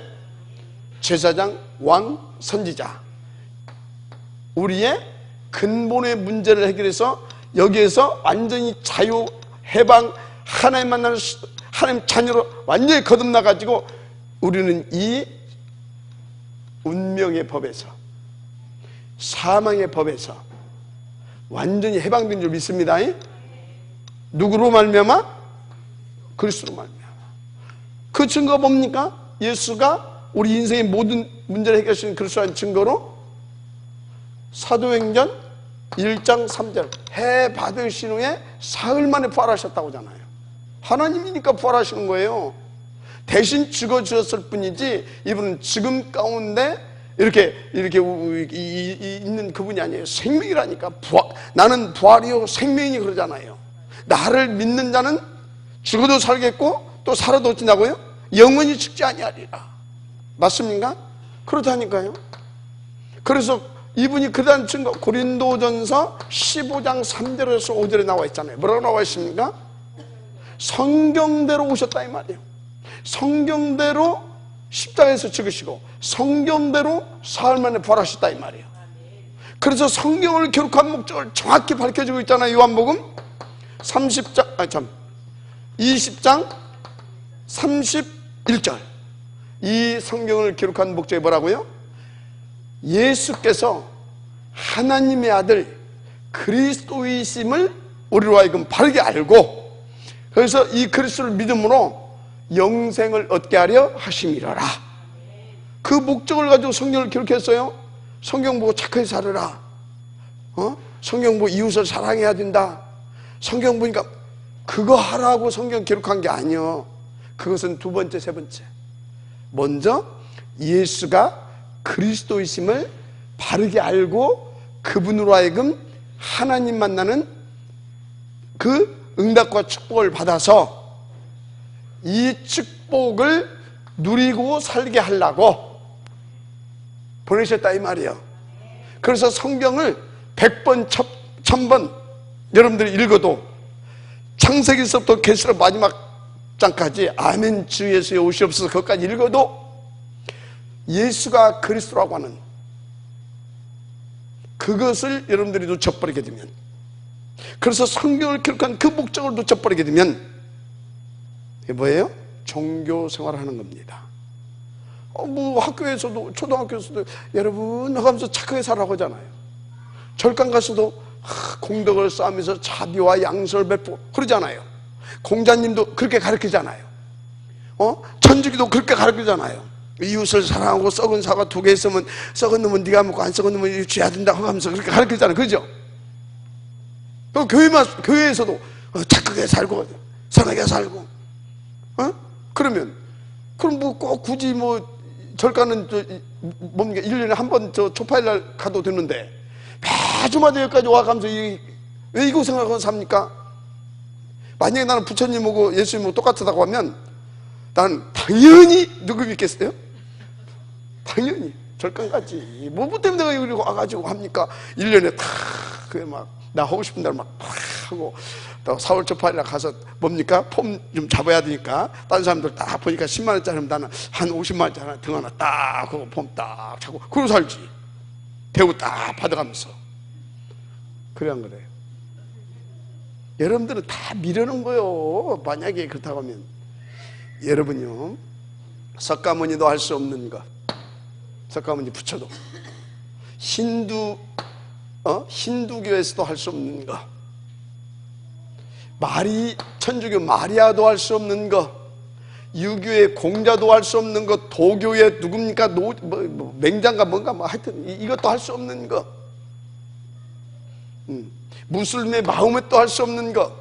제사장, 왕, 선지자. 우리의 근본의 문제를 해결해서 여기에서 완전히 자유, 해방, 하나님 만나는 하나님 자녀로 완전히 거듭나가지고 우리는 이 운명의 법에서, 사망의 법에서 완전히 해방된 줄 믿습니다. 누구로 말미암아? 그리스도로 말미암아. 그 증거가 뭡니까? 예수가 우리 인생의 모든 문제를 해결하시는 그리스도라는 증거로 사도행전 1장 3절 해 받으신 후에 사흘 만에 부활하셨다고 하잖아요. 하나님이니까 부활하시는 거예요. 대신 죽어주셨을 뿐이지 이분은 지금 가운데 이렇게 있는 그분이 아니에요. 생명이라니까. 나는 부활이요 생명이니 그러잖아요. 나를 믿는 자는 죽어도 살겠고 또 살아도 어찌냐고요? 영원히 죽지 아니하리라. 맞습니까? 그렇다니까요. 그래서 이분이 그러한 증거 고린도전서 15장 3절에서 5절에 나와 있잖아요. 뭐라고 나와 있습니까? 성경대로 오셨다 이 말이에요. 성경대로 십자가에서 죽으시고 성경대로 사흘 만에 부활하셨다 이 말이에요. 그래서 성경을 기록한 목적을 정확히 밝혀주고 있잖아요. 요한복음 20장 31절 이 성경을 기록한 목적이 뭐라고요? 예수께서 하나님의 아들 그리스도이심을 우리로 하여금 바르게 알고 그래서 이 그리스도를 믿음으로 영생을 얻게 하려 하심이라라. 그 목적을 가지고 성경을 기록했어요. 성경 보고 착하게 살아라. 성경 보고 이웃을 사랑해야 된다. 성경 보니까 그거 하라고 성경 기록한 게 아니요. 그것은 두 번째, 세 번째. 먼저 예수가 그리스도이심을 바르게 알고 그분으로 하여금 하나님 만나는 그 응답과 축복을 받아서 이 축복을 누리고 살게 하려고 보내셨다 이 말이에요. 그래서 성경을 100번, 1000번 여러분들이 읽어도 창세기서부터 계시록 마지막 장까지 아멘 주 예수의 오시옵소서 그것까지 읽어도 예수가 그리스도라고 하는 그것을 여러분들이 놓쳐버리게 되면, 그래서 성경을 기록한 그 목적을 놓쳐버리게 되면 이게 뭐예요? 종교 생활을 하는 겁니다. 뭐 학교에서도, 초등학교에서도 여러분 하면서 착하게 살라고 하잖아요. 절간 가서도 공덕을 쌓으면서 자비와 양선을 베푸고 그러잖아요. 공자님도 그렇게 가르치잖아요. 천주기도 그렇게 가르치잖아요. 이웃을 사랑하고 썩은 사과 2개 있으면 썩은 놈은 네가 먹고 안 썩은 놈은 쥐야 된다고 하면서 그렇게 가르치잖아요. 그죠? 또 교회에서도 착하게 살고 선하게 살고 그러면 그럼 뭐 꼭 굳이 뭐 절간은 뭡니까 1년에 한 번 저 초파일날 가도 되는데 매주마다 여기까지 와가면서 왜 이 고생하고 삽니까? 만약에 나는 부처님하고 예수님하고 똑같다고 하면 나는 당연히 누구 믿겠어요? 당연히 절간까지 뭐 때문에 내가 여기 와가지고 합니까? 1년에 다 그게 막 나 하고 싶은 대로 막 하고 또 4월 초파일날 가서 뭡니까? 폼 좀 잡아야 되니까 다른 사람들 딱 보니까 10만원짜리면 나는 한 50만원짜리 등 하나 딱 하고 폼 딱 잡고 그러고 살지. 대우 딱 받아가면서. 그래 안 그래요? 여러분들은 다 미루는 거요. 만약에 그렇다고 하면 여러분요 석가모니도 할 수 없는 것, 석가모니 부처도 힌두교에서도 할 수 없는 거, 천주교 마리아도 할 수 없는 거, 유교의 공자도 할 수 없는 거, 도교의 누굽니까? 맹장가 뭔가 뭐 하여튼 이것도 할 수 없는 거, 무슬림의 마음에도 할 수 없는 거,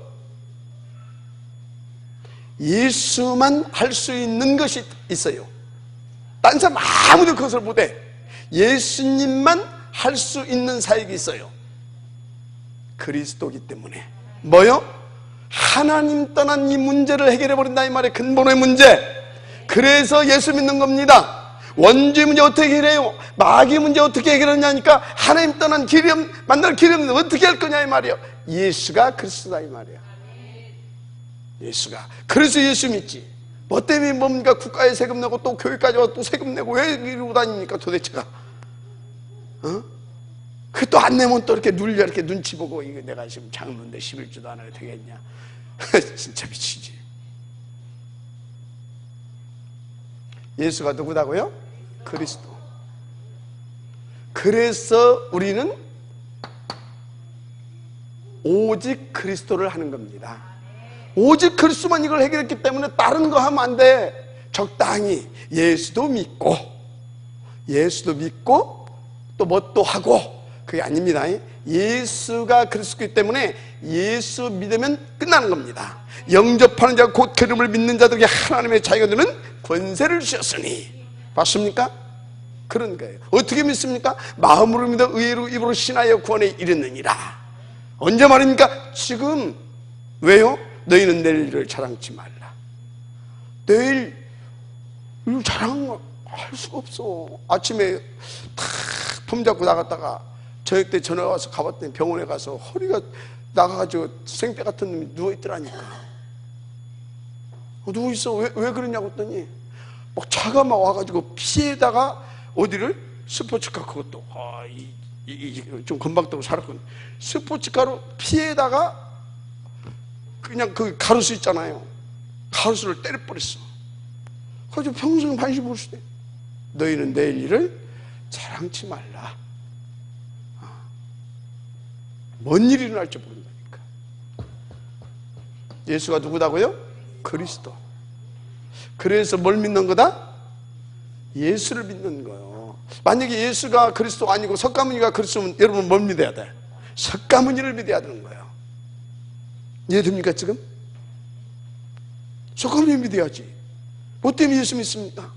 예수만 할 수 있는 것이 있어요. 딴 사람 아무도 그것을 못해. 예수님만 할 수 있는 사역이 있어요. 그리스도기 때문에. 뭐요? 하나님 떠난 이 문제를 해결해 버린다 이 말이에요. 근본의 문제. 그래서 예수 믿는 겁니다. 원죄 문제 어떻게 해결해요? 마귀 문제 어떻게 해결하냐니까 하나님 떠난 만날 길이 없는데 어떻게 할 거냐 이 말이에요. 예수가 그리스도다 이 말이에요. 예수가. 그래서 예수 믿지. 뭐 때문에 뭡니까? 국가에 세금 내고 또 교회까지 와서 또 세금 내고 왜 이러고 다닙니까 도대체가? 그것도 안 내면 또 이렇게 눌려 이렇게 눈치 보고 이거 내가 지금 장로인데 11주도 안 하게 되겠냐? 진짜 미치지. 예수가 누구다고요? 그리스도. 그래서 우리는 오직 그리스도를 하는 겁니다. 오직 그리스도만 이걸 해결했기 때문에 다른 거 하면 안 돼. 적당히 예수도 믿고 또 뭐 또 하고 그게 아닙니다. 예수가 그리스도이기 때문에 예수 믿으면 끝나는 겁니다. 영접하는 자가 곧 그름을 믿는 자들에게 하나님의 자유가 되는 권세를 주셨으니. 봤습니까? 그런 거예요. 어떻게 믿습니까? 마음으로 믿어 의로 입으로 신하여 구원에 이르느니라. 언제 말입니까? 지금. 왜요? 너희는 내일 일을 자랑치 말라. 내일 일 자랑할 수가 없어. 아침에 탁 폼 잡고 나갔다가 저녁 때 전화 와서 가봤더니 병원에 가서 허리가 나가가지고 생떼 같은 놈이 누워있더라니까. 누워있어. 왜 그러냐고 했더니 막 차가 막 와가지고 피에다가 어디를 스포츠카 그것도 좀 금방도로 살았거든. 스포츠카로 피에다가 그냥 그 가로수 있잖아요. 가로수를 때려버렸어. 그래서 평생 반시 볼 수 있대. 너희는 내일 일을 자랑치 말라. 뭔 일이 일어날지 모른다니까. 예수가 누구다고요? 그리스도. 그래서 뭘 믿는 거다? 예수를 믿는 거예요. 만약에 예수가 그리스도 아니고 석가모니가 그리스도면 여러분 뭘 믿어야 돼? 석가모니를 믿어야 되는 거예요. 이해됩니까 지금? 석가모니 믿어야지. 뭐 때문에 예수 믿습니까?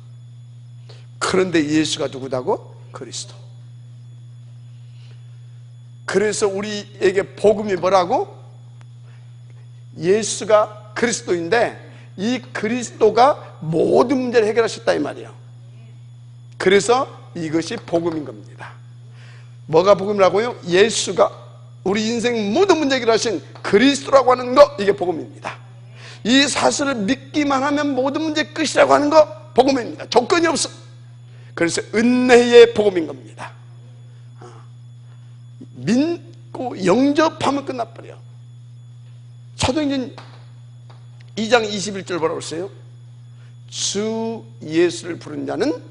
그런데 예수가 누구다고? 그리스도. 그래서 우리에게 복음이 뭐라고? 예수가 그리스도인데 이 그리스도가 모든 문제를 해결하셨다 이 말이에요. 그래서 이것이 복음인 겁니다. 뭐가 복음이라고요? 예수가 우리 인생 모든 문제 해결하신 그리스도라고 하는 거, 이게 복음입니다. 이 사실을 믿기만 하면 모든 문제 끝이라고 하는 거 복음입니다. 조건이 없어. 그래서 은혜의 복음인 겁니다. 믿고 영접하면 끝나버려. 사도행전 2장 21절 뭐라고 했어요? 주 예수를 부른 자는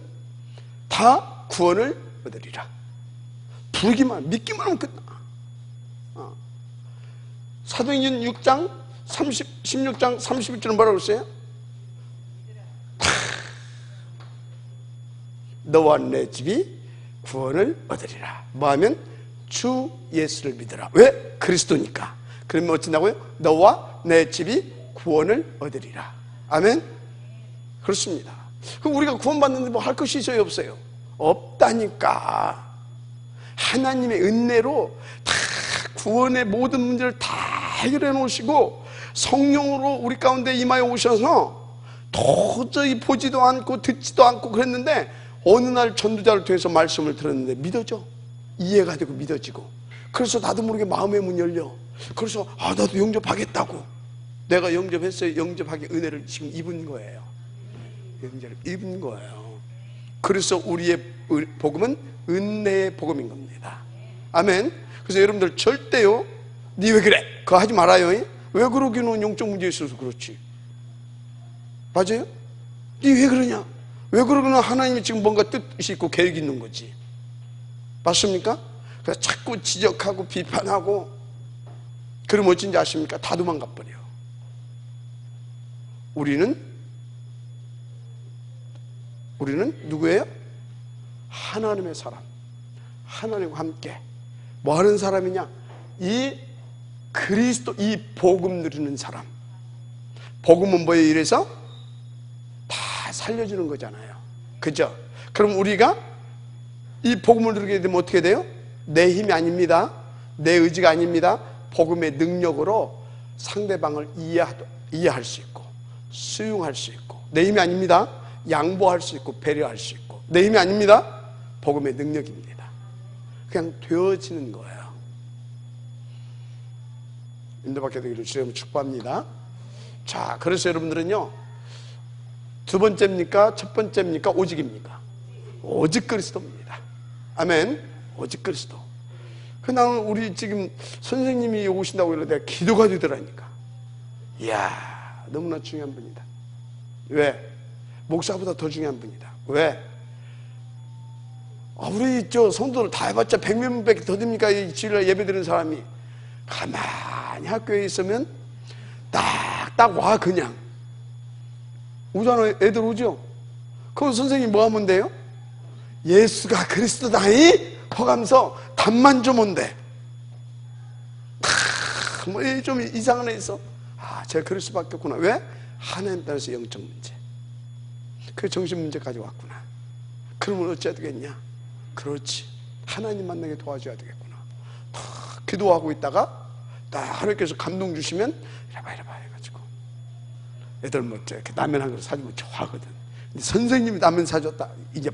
다 구원을 얻으리라. 부르기만, 믿기만 하면 끝나. 사도행전 6장 16장 31절은 뭐라고 했어요? 너와 내 집이 구원을 얻으리라. 뭐하면? 주 예수를 믿으라. 왜? 그리스도니까. 그러면 어쩐다고요? 너와 내 집이 구원을 얻으리라. 아멘? 그렇습니다. 그럼 우리가 구원받는데 뭐 할 것이 있어요, 없어요? 없다니까. 하나님의 은혜로 다 구원의 모든 문제를 다 해결해 놓으시고 성령으로 우리 가운데 임하여 오셔서 도저히 보지도 않고 듣지도 않고 그랬는데 어느 날 전도자를 통해서 말씀을 들었는데 믿어져. 이해가 되고 믿어지고. 그래서 나도 모르게 마음의 문이 열려. 그래서 나도 영접하겠다고. 내가 영접했어요. 영접하기 은혜를 지금 입은 거예요. 영접을 입은 거예요. 그래서 우리의 복음은 은혜의 복음인 겁니다. 아멘. 그래서 여러분들 절대요, 니 왜 그래? 그거 하지 말아요. 왜 그러기는 영적 문제 있어서 그렇지. 맞아요? 니 왜 그러냐? 왜 그러기는 하나님이 지금 뭔가 뜻이 있고 계획이 있는 거지. 맞습니까? 그래서 자꾸 지적하고 비판하고 그러면 어쩐지 아십니까? 다 도망가 버려. 우리는 누구예요? 하나님의 사람. 하나님과 함께 뭐 하는 사람이냐? 이 그리스도, 이 복음 누리는 사람. 복음은 뭐예요? 이래서 다 살려주는 거잖아요. 그죠? 그럼 우리가 이 복음을 누리게 되면 어떻게 돼요? 내 힘이 아닙니다. 내 의지가 아닙니다. 복음의 능력으로 상대방을 이해할 수 있고 수용할 수 있고, 내 힘이 아닙니다. 양보할 수 있고 배려할 수 있고, 내 힘이 아닙니다. 복음의 능력입니다. 그냥 되어지는 거예요. 인도받게 되기를 주님 축복합니다. 자, 그래서 여러분들은요, 두 번째입니까? 첫 번째입니까? 오직입니까? 오직 그리스도입니다. 아멘. 오직 그리스도. 나는 우리 지금 선생님이 오신다고 해서 내가 기도가 되더라니까. 이야, 너무나 중요한 분이다. 왜? 목사보다 더 중요한 분이다. 왜? 우리 성도들 다 해봤자 100몇 명밖에 더 됩니까? 이 주일날 예배 드리는 사람이. 가만히 학교에 있으면 딱 와. 그냥 오잖아. 애들 오죠. 그럼 선생님 뭐 하면 돼요? 예수가 그리스도다이 허가면서 답만 좀 온대. 뭐 좀 이상한 애 있어. 제가 그럴 수밖에 없구나. 왜? 하나님 따라서 영적 문제, 그 정신 문제까지 왔구나. 그러면 어찌해야 되겠냐? 그렇지, 하나님 만나게 도와줘야 되겠구나. 기도하고 있다가 딱 하나님께서 감동 주시면 이래봐 해가지고 애들 뭐 이렇게 라면 한 그릇 사주면 좋아하거든. 근데 선생님이 라면 사줬다, 이제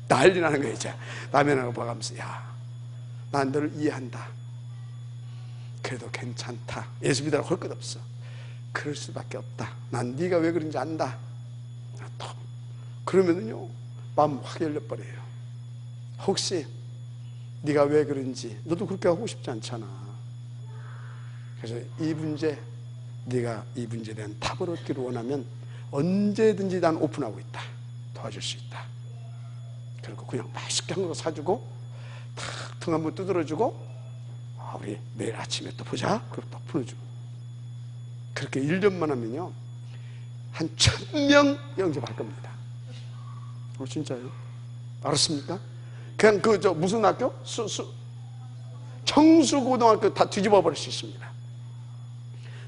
난리 나는 거야. 이제 라면 한 그릇 봐가면서, 야, 난 너를 이해한다. 그래도 괜찮다. 예수 믿으라고 할 것 없어. 그럴 수밖에 없다. 난 네가 왜 그런지 안다. 그러면은요, 마음 확 열려버려요. 혹시 네가 왜 그런지, 너도 그렇게 하고 싶지 않잖아. 그래서 이 문제, 네가 이 문제에 대한 답을 얻기를 원하면 언제든지 난 오픈하고 있다. 도와줄 수 있다. 그리고 그냥 맛있게 한 거 사주고 탁 등 한번 두드려주고, 우리 내일 아침에 또 보자. 그럼 또 풀어주고. 그렇게 1년만 하면요, 한 1000명 영접할 겁니다. 진짜요? 알았습니까? 그냥 무슨 학교? 청수고등학교 다 뒤집어 버릴 수 있습니다.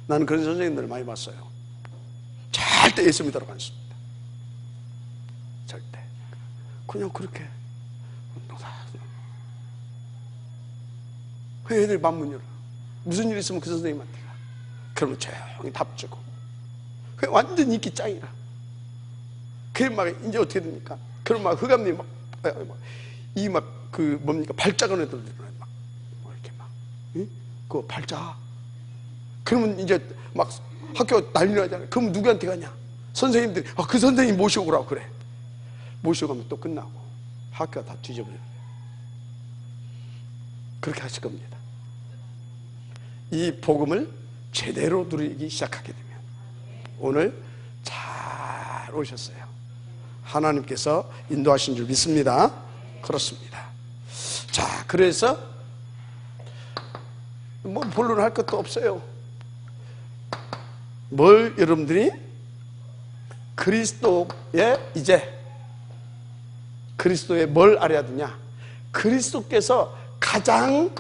나는 그런 선생님들을 많이 봤어요. 절대 예수 믿으러 갔습니다. 절대. 그냥 그렇게 그 애들 맘문 열어. 무슨 일 있으면 그 선생님한테 가. 그러면 조용히 답 주고. 완전 인기 짱이라. 그럼 막 이제 어떻게 됩니까? 그럼 막 흑암님 막 이 막 그 뭡니까 발작은 애들 막 이렇게 막 그 발작. 그러면 이제 막 학교 난리 나잖아요. 그럼 누구한테 가냐? 선생님들이 그 선생님 모시고 오라고 그래. 모시고 가면 또 끝나고 학교가 다 뒤져버려요. 그렇게 하실 겁니다. 이 복음을 제대로 누리기 시작하게 되면 오늘 잘 오셨어요. 하나님께서 인도하신 줄 믿습니다. 그렇습니다. 자, 그래서 뭐 본론할 것도 없어요. 뭘 여러분들이 그리스도의 뭘 알아야 되냐? 그리스도께서 가장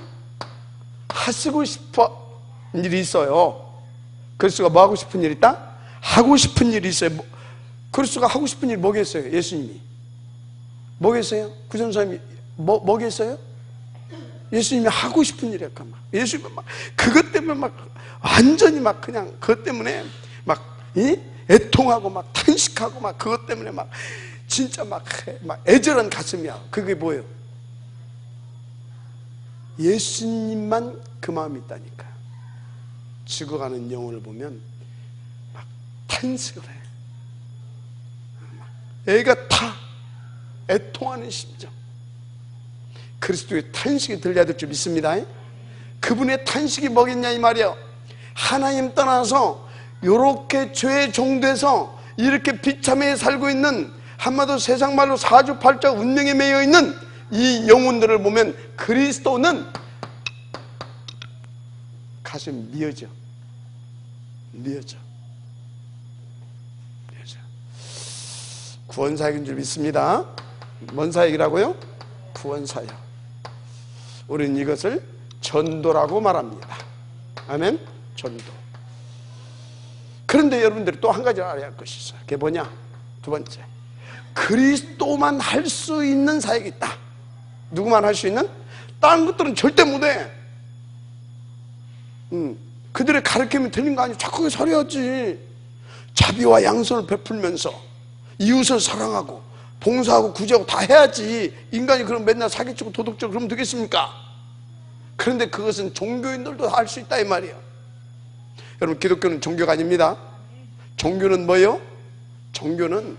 하시고 싶어 일이 있어요. 그리스도가 뭐 하고 싶은 일이 있다? 하고 싶은 일이 있어요. 그리스도가 하고 싶은 일이 뭐겠어요? 예수님이 뭐겠어요? 구전사님이 뭐겠어요? 예수님이 하고 싶은 일이 약간 막 예수님은 막 그것 때문에 막 완전히 막 그냥 그것 때문에 막 애통하고 막 탄식하고 막 그것 때문에 막 진짜 막 애절한 가슴이야. 그게 뭐예요? 예수님만 그 마음이 있다니까. 죽어가는 영혼을 보면 막 탄식을 해. 막 애가 다 애통하는 심정. 그리스도의 탄식이 들려야 될 줄 믿습니다. 그분의 탄식이 뭐겠냐 이 말이에요. 하나님 떠나서 이렇게 죄에 종돼서 이렇게 비참하게 살고 있는, 한마디로 세상 말로 사주팔자 운명에 매여 있는 이 영혼들을 보면 그리스도는 가슴이 미어져. 구원사역인 줄 믿습니다. 뭔 사역이라고요? 구원사역. 우리는 이것을 전도라고 말합니다. 아멘? 전도. 그런데 여러분들이 또 한 가지 알아야 할 것이 있어요. 그게 뭐냐? 두 번째, 그리스도만 할 수 있는 사역이 있다. 누구만 할 수 있는? 다른 것들은 절대 못해. 그들의 가르침이 틀린 거 아니에요. 착하게 살아야지. 자비와 양선을 베풀면서 이웃을 사랑하고 봉사하고 구제하고 다 해야지. 인간이 그럼 맨날 사기치고 도둑질 그러면 되겠습니까? 그런데 그것은 종교인들도 할 수 있다 이 말이에요. 여러분, 기독교는 종교가 아닙니다. 종교는 뭐예요? 종교는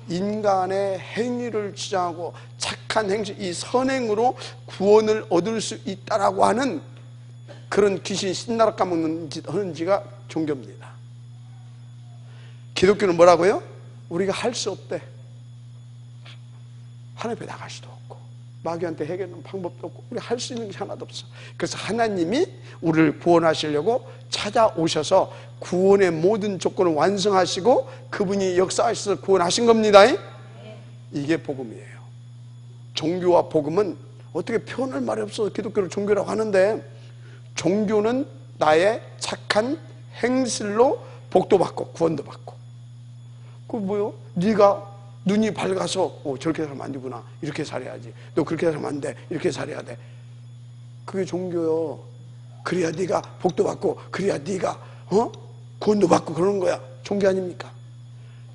인간의 행위를 주장하고 착한 행실, 이 선행으로 구원을 얻을 수 있다라고 하는 그런 귀신 신나락 까먹는 짓 하는 지가 종교입니다. 기독교는 뭐라고요? 우리가 할 수 없대. 하나님 앞에 나갈 수도 없고 마귀한테 해결하는 방법도 없고 우리 할 수 있는 게 하나도 없어. 그래서 하나님이 우리를 구원하시려고 찾아오셔서 구원의 모든 조건을 완성하시고 그분이 역사하셔서 구원하신 겁니다. 이게 복음이에요. 종교와 복음은 어떻게 표현할 말이 없어서 기독교를 종교라고 하는데, 종교는 나의 착한 행실로 복도 받고 구원도 받고. 그 뭐요? 네가 눈이 밝아서 저렇게 살면 안 되구나, 이렇게 살아야지, 너 그렇게 살면 안 돼, 이렇게 살아야 돼. 그게 종교요. 그래야 네가 복도 받고 그래야 네가 구원도 받고 그러는 거야. 종교 아닙니까?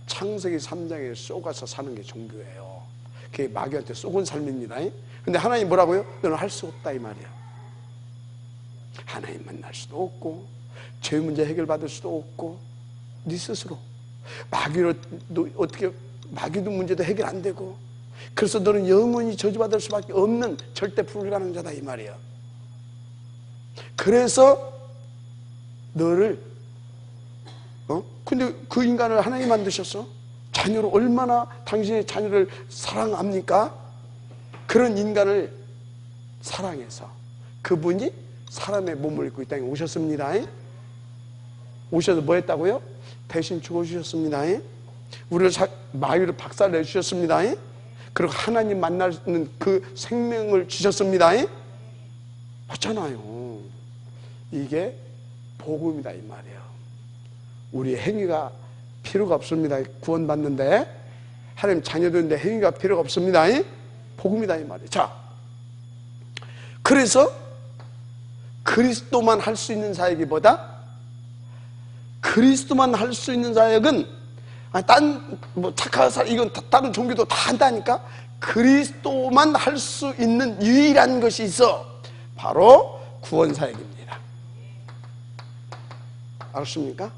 창세기 3장에 쏘가서 사는 게 종교예요. 그게 마귀한테 쏘은 삶입니다. 근데 하나님 뭐라고요? 너는 할 수 없다 이 말이야. 하나님 만날 수도 없고 죄 문제 해결받을 수도 없고 네 스스로 마귀로 어떻게, 마귀도 문제도 해결 안 되고, 그래서 너는 영원히 저주받을 수밖에 없는 절대 불가능자다 이 말이야. 그래서 너를 근데 그 인간을 하나님 만드셨어. 자녀로 얼마나 당신의 자녀를 사랑합니까? 그런 인간을 사랑해서 그분이 사람의 몸을 입고 이 땅에 오셨습니다. 오셔서 뭐 했다고요? 대신 죽어주셨습니다. 우리를 마귀를 박살내 주셨습니다. 그리고 하나님 만나는 그 생명을 주셨습니다. 맞잖아요. 이게 복음이다 이 말이에요. 우리의 행위가 필요가 없습니다. 구원받는데 하나님 자녀들인데 행위가 필요가 없습니다. 복음이다 이 말이에요. 자, 그래서 그리스도만 할 수 있는 사역이보다, 그리스도만 할 수 있는 사역은 뭐 착한 사람, 이건 다른 종교도 다 한다니까. 그리스도만 할 수 있는 유일한 것이 있어. 바로 구원사역입니다. 알았습니까?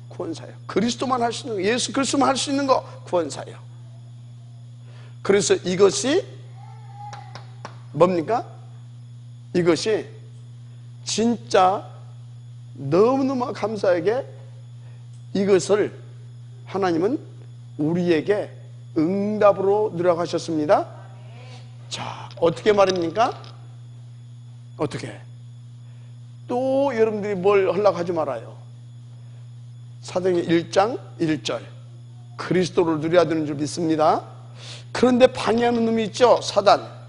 구원사역. 그리스도만 할 수 있는 거, 예수 그리스도만 할 수 있는 거, 구원사역. 그래서 이것이 뭡니까? 이것이 진짜 너무너무 감사하게 이것을 하나님은 우리에게 응답으로 누락하셨습니다. 자, 어떻게 말입니까? 어떻게? 또 여러분들이 뭘 하려고 하지 말아요. 사도행전 1장 1절 그리스도를 누려야 되는 줄 믿습니다. 그런데 방해하는 놈이 있죠, 사단.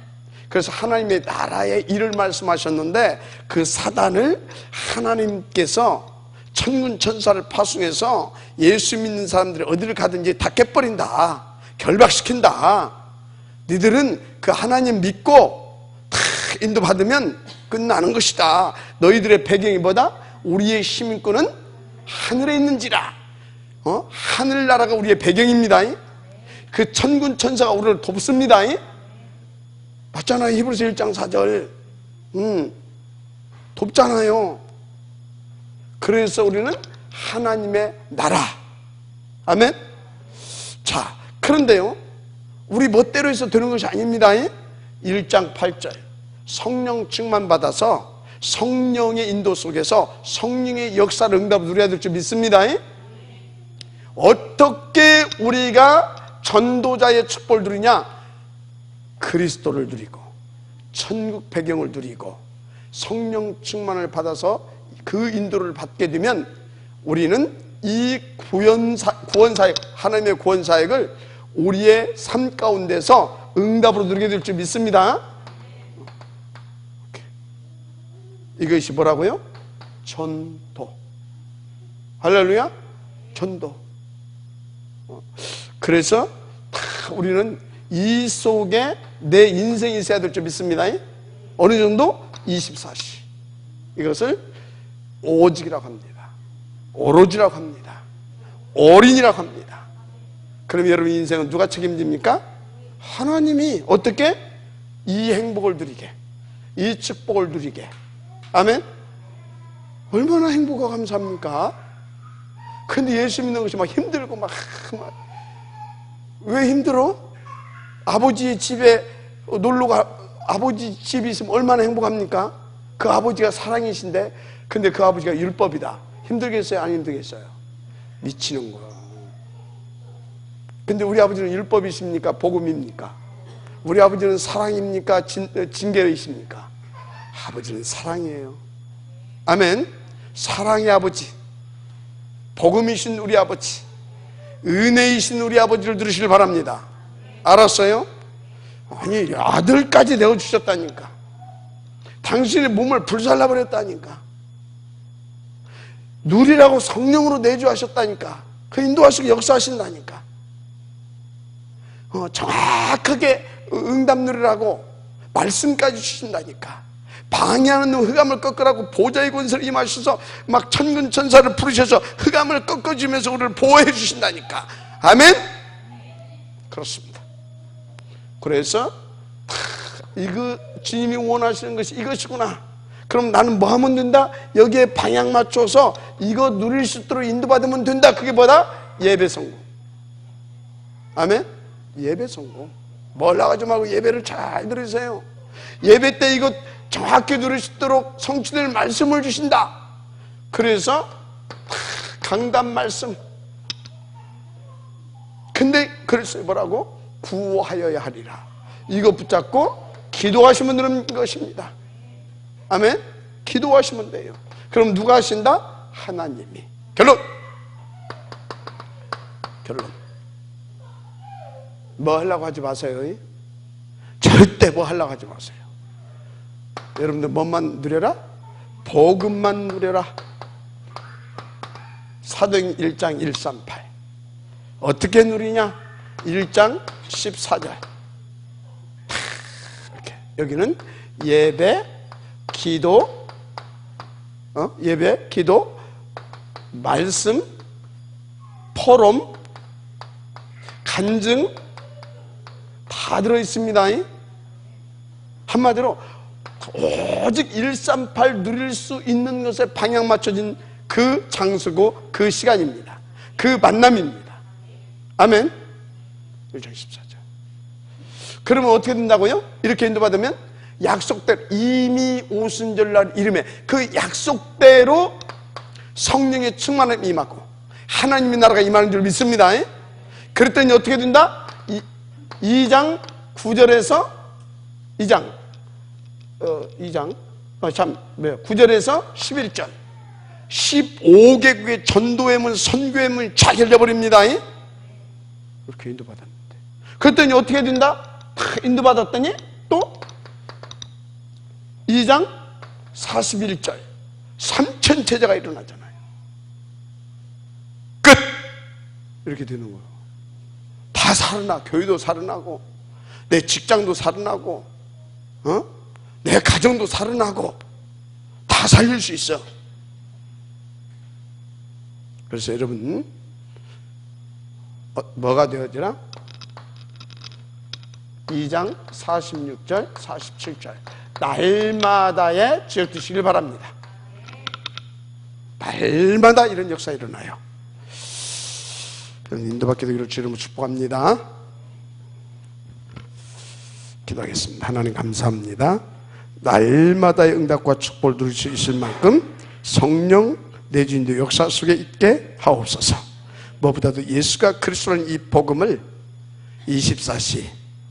그래서 하나님의 나라의 일을 말씀하셨는데 그 사단을 하나님께서 천군 천사를 파송해서 예수 믿는 사람들이 어디를 가든지 다 깨버린다, 결박시킨다. 너희들은 그 하나님 믿고 다 인도받으면 끝나는 것이다. 너희들의 배경이 뭐다? 우리의 시민권은 하늘에 있는지라. 하늘나라가 우리의 배경입니다. 그 천군 천사가 우리를 돕습니다. 맞잖아요. 히브리서 1장 4절 돕잖아요. 그래서 우리는 하나님의 나라. 아멘. 자, 그런데요, 우리 멋대로 해서 되는 것이 아닙니다. 1장 8절 성령 충만 받아서 성령의 인도 속에서 성령의 역사를 응답을 누려야 될 줄 믿습니다. 어떻게 우리가 전도자의 축복을 누리냐? 그리스도를 누리고 천국 배경을 누리고 성령 충만을 받아서 그 인도를 받게 되면 우리는 이 구원사역, 하나님의 구원사역을 우리의 삶 가운데서 응답으로 누리게 될 줄 믿습니다. 이것이 뭐라고요? 전도. 할렐루야. 전도. 그래서 우리는 이 속에 내 인생이 있어야 될 줄 믿습니다. 어느 정도? 24시. 이것을 오직이라고 합니다. 오로지라고 합니다. 올인이라고 합니다. 그럼 여러분 인생은 누가 책임집니까? 하나님이 어떻게? 이 행복을 누리게, 이 축복을 누리게. 아멘. 얼마나 행복하고 감사합니까? 근데 예수 믿는 것이 막 힘들고 왜 힘들어? 아버지 집에 놀러가, 아버지 집이 있으면 얼마나 행복합니까? 그 아버지가 사랑이신데, 근데 그 아버지가 율법이다. 힘들겠어요? 안 힘들겠어요? 미치는 거야. 근데 우리 아버지는 율법이십니까? 복음입니까? 우리 아버지는 사랑입니까? 징계이십니까? 아버지는 사랑이에요. 아멘. 사랑의 아버지, 복음이신 우리 아버지, 은혜이신 우리 아버지를 들으시길 바랍니다. 알았어요? 아니, 아들까지 내어주셨다니까. 당신의 몸을 불살라버렸다니까. 누리라고 성령으로 내주하셨다니까. 그 인도하시고 역사하신다니까. 정확하게 응답 누리라고 말씀까지 주신다니까. 방해하는 흑암을 꺾으라고 보좌의 권세를 임하셔서 막 천군 천사를 부르셔서 흑암을 꺾어주면서 우리를 보호해 주신다니까. 아멘. 그렇습니다. 그래서 이거 주님이 원하시는 것이 이것이구나. 그럼 나는 뭐 하면 된다? 여기에 방향 맞춰서 이거 누릴 수 있도록 인도받으면 된다. 그게 뭐다? 예배 성공. 아멘. 예배 성공. 뭘 나가지 말고 예배를 잘 들으세요. 예배 때 이거 정확히 누릴 수 있도록 성취될 말씀을 주신다. 그래서 강단 말씀. 근데 그랬어요. 뭐라고? 구하여야 하리라. 이거 붙잡고 기도하시면 되는 것입니다. 아멘. 기도하시면 돼요. 그럼 누가 하신다? 하나님이. 결론. 뭐 하려고 하지 마세요. 절대 뭐 하려고 하지 마세요. 여러분들 뭐만 누려라? 복음만 누려라. 사도행전 1장 138 어떻게 누리냐? 1장 14절 이렇게. 여기는 예배, 기도, 예배, 기도, 말씀, 포럼, 간증 다 다 들어있습니다. 한마디로 오직 138 누릴 수 있는 것에 방향 맞춰진 그 장소고 그 시간입니다. 그 만남입니다. 아멘. 1장 14절. 그러면 어떻게 된다고요? 이렇게 인도받으면 약속대로 이미 오순절날 이름에 그 약속대로 성령의 충만함이 임하고 하나님의 나라가 임하는 줄 믿습니다. 그랬더니 어떻게 된다? 2장 9절에서 9절에서 11절 15개국의 전도의 문, 선교의 문이 쫙 열려버립니다. 이렇게 인도받았는데 그랬더니 어떻게 된다? 다 인도받았더니 또 2장 41절 3천 제자가 일어나잖아요. 끝! 이렇게 되는 거예요. 다 살아나. 교회도 살아나고 내 직장도 살아나고 내 가정도 살아나고 다 살릴 수 있어. 그래서 여러분 뭐가 되어지나? 2장 46절 47절 날마다의 지역 드시길 바랍니다. 날마다 이런 역사 일어나요. 인도받게 되기를 주님으로 축복합니다. 기도하겠습니다. 하나님 감사합니다. 날마다의 응답과 축복을 누릴 수 있을 만큼 성령 내주인도 역사 속에 있게 하옵소서. 무엇보다도 예수가 그리스도라는 이 복음을 24시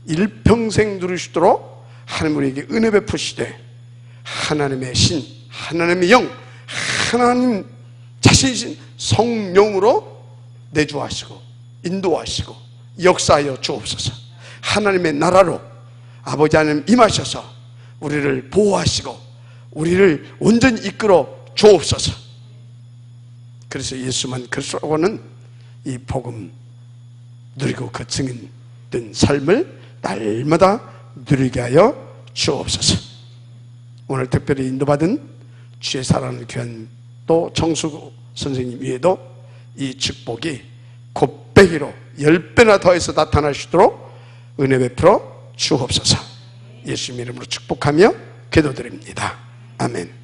일평생 누리시도록 하나님 우리에게 은혜 베푸시되 하나님의 신, 하나님의 영, 하나님 자신이신 성령으로 내주하시고 인도하시고 역사하여 주옵소서. 하나님의 나라로 아버지 하나님 임하셔서 우리를 보호하시고 우리를 온전히 이끌어 주옵소서. 그래서 예수만 그리스도라고 하는 이 복음 누리고 그 증인된 삶을 날마다 누리게 하여 주옵소서. 오늘 특별히 인도받은 주의 사랑하는 귀한 또 정수 선생님 위에도 이 축복이 곱배기로 10배나 더해서 나타나시도록 은혜 베풀어 주옵소서. 예수님 이름으로 축복하며 기도드립니다. 아멘.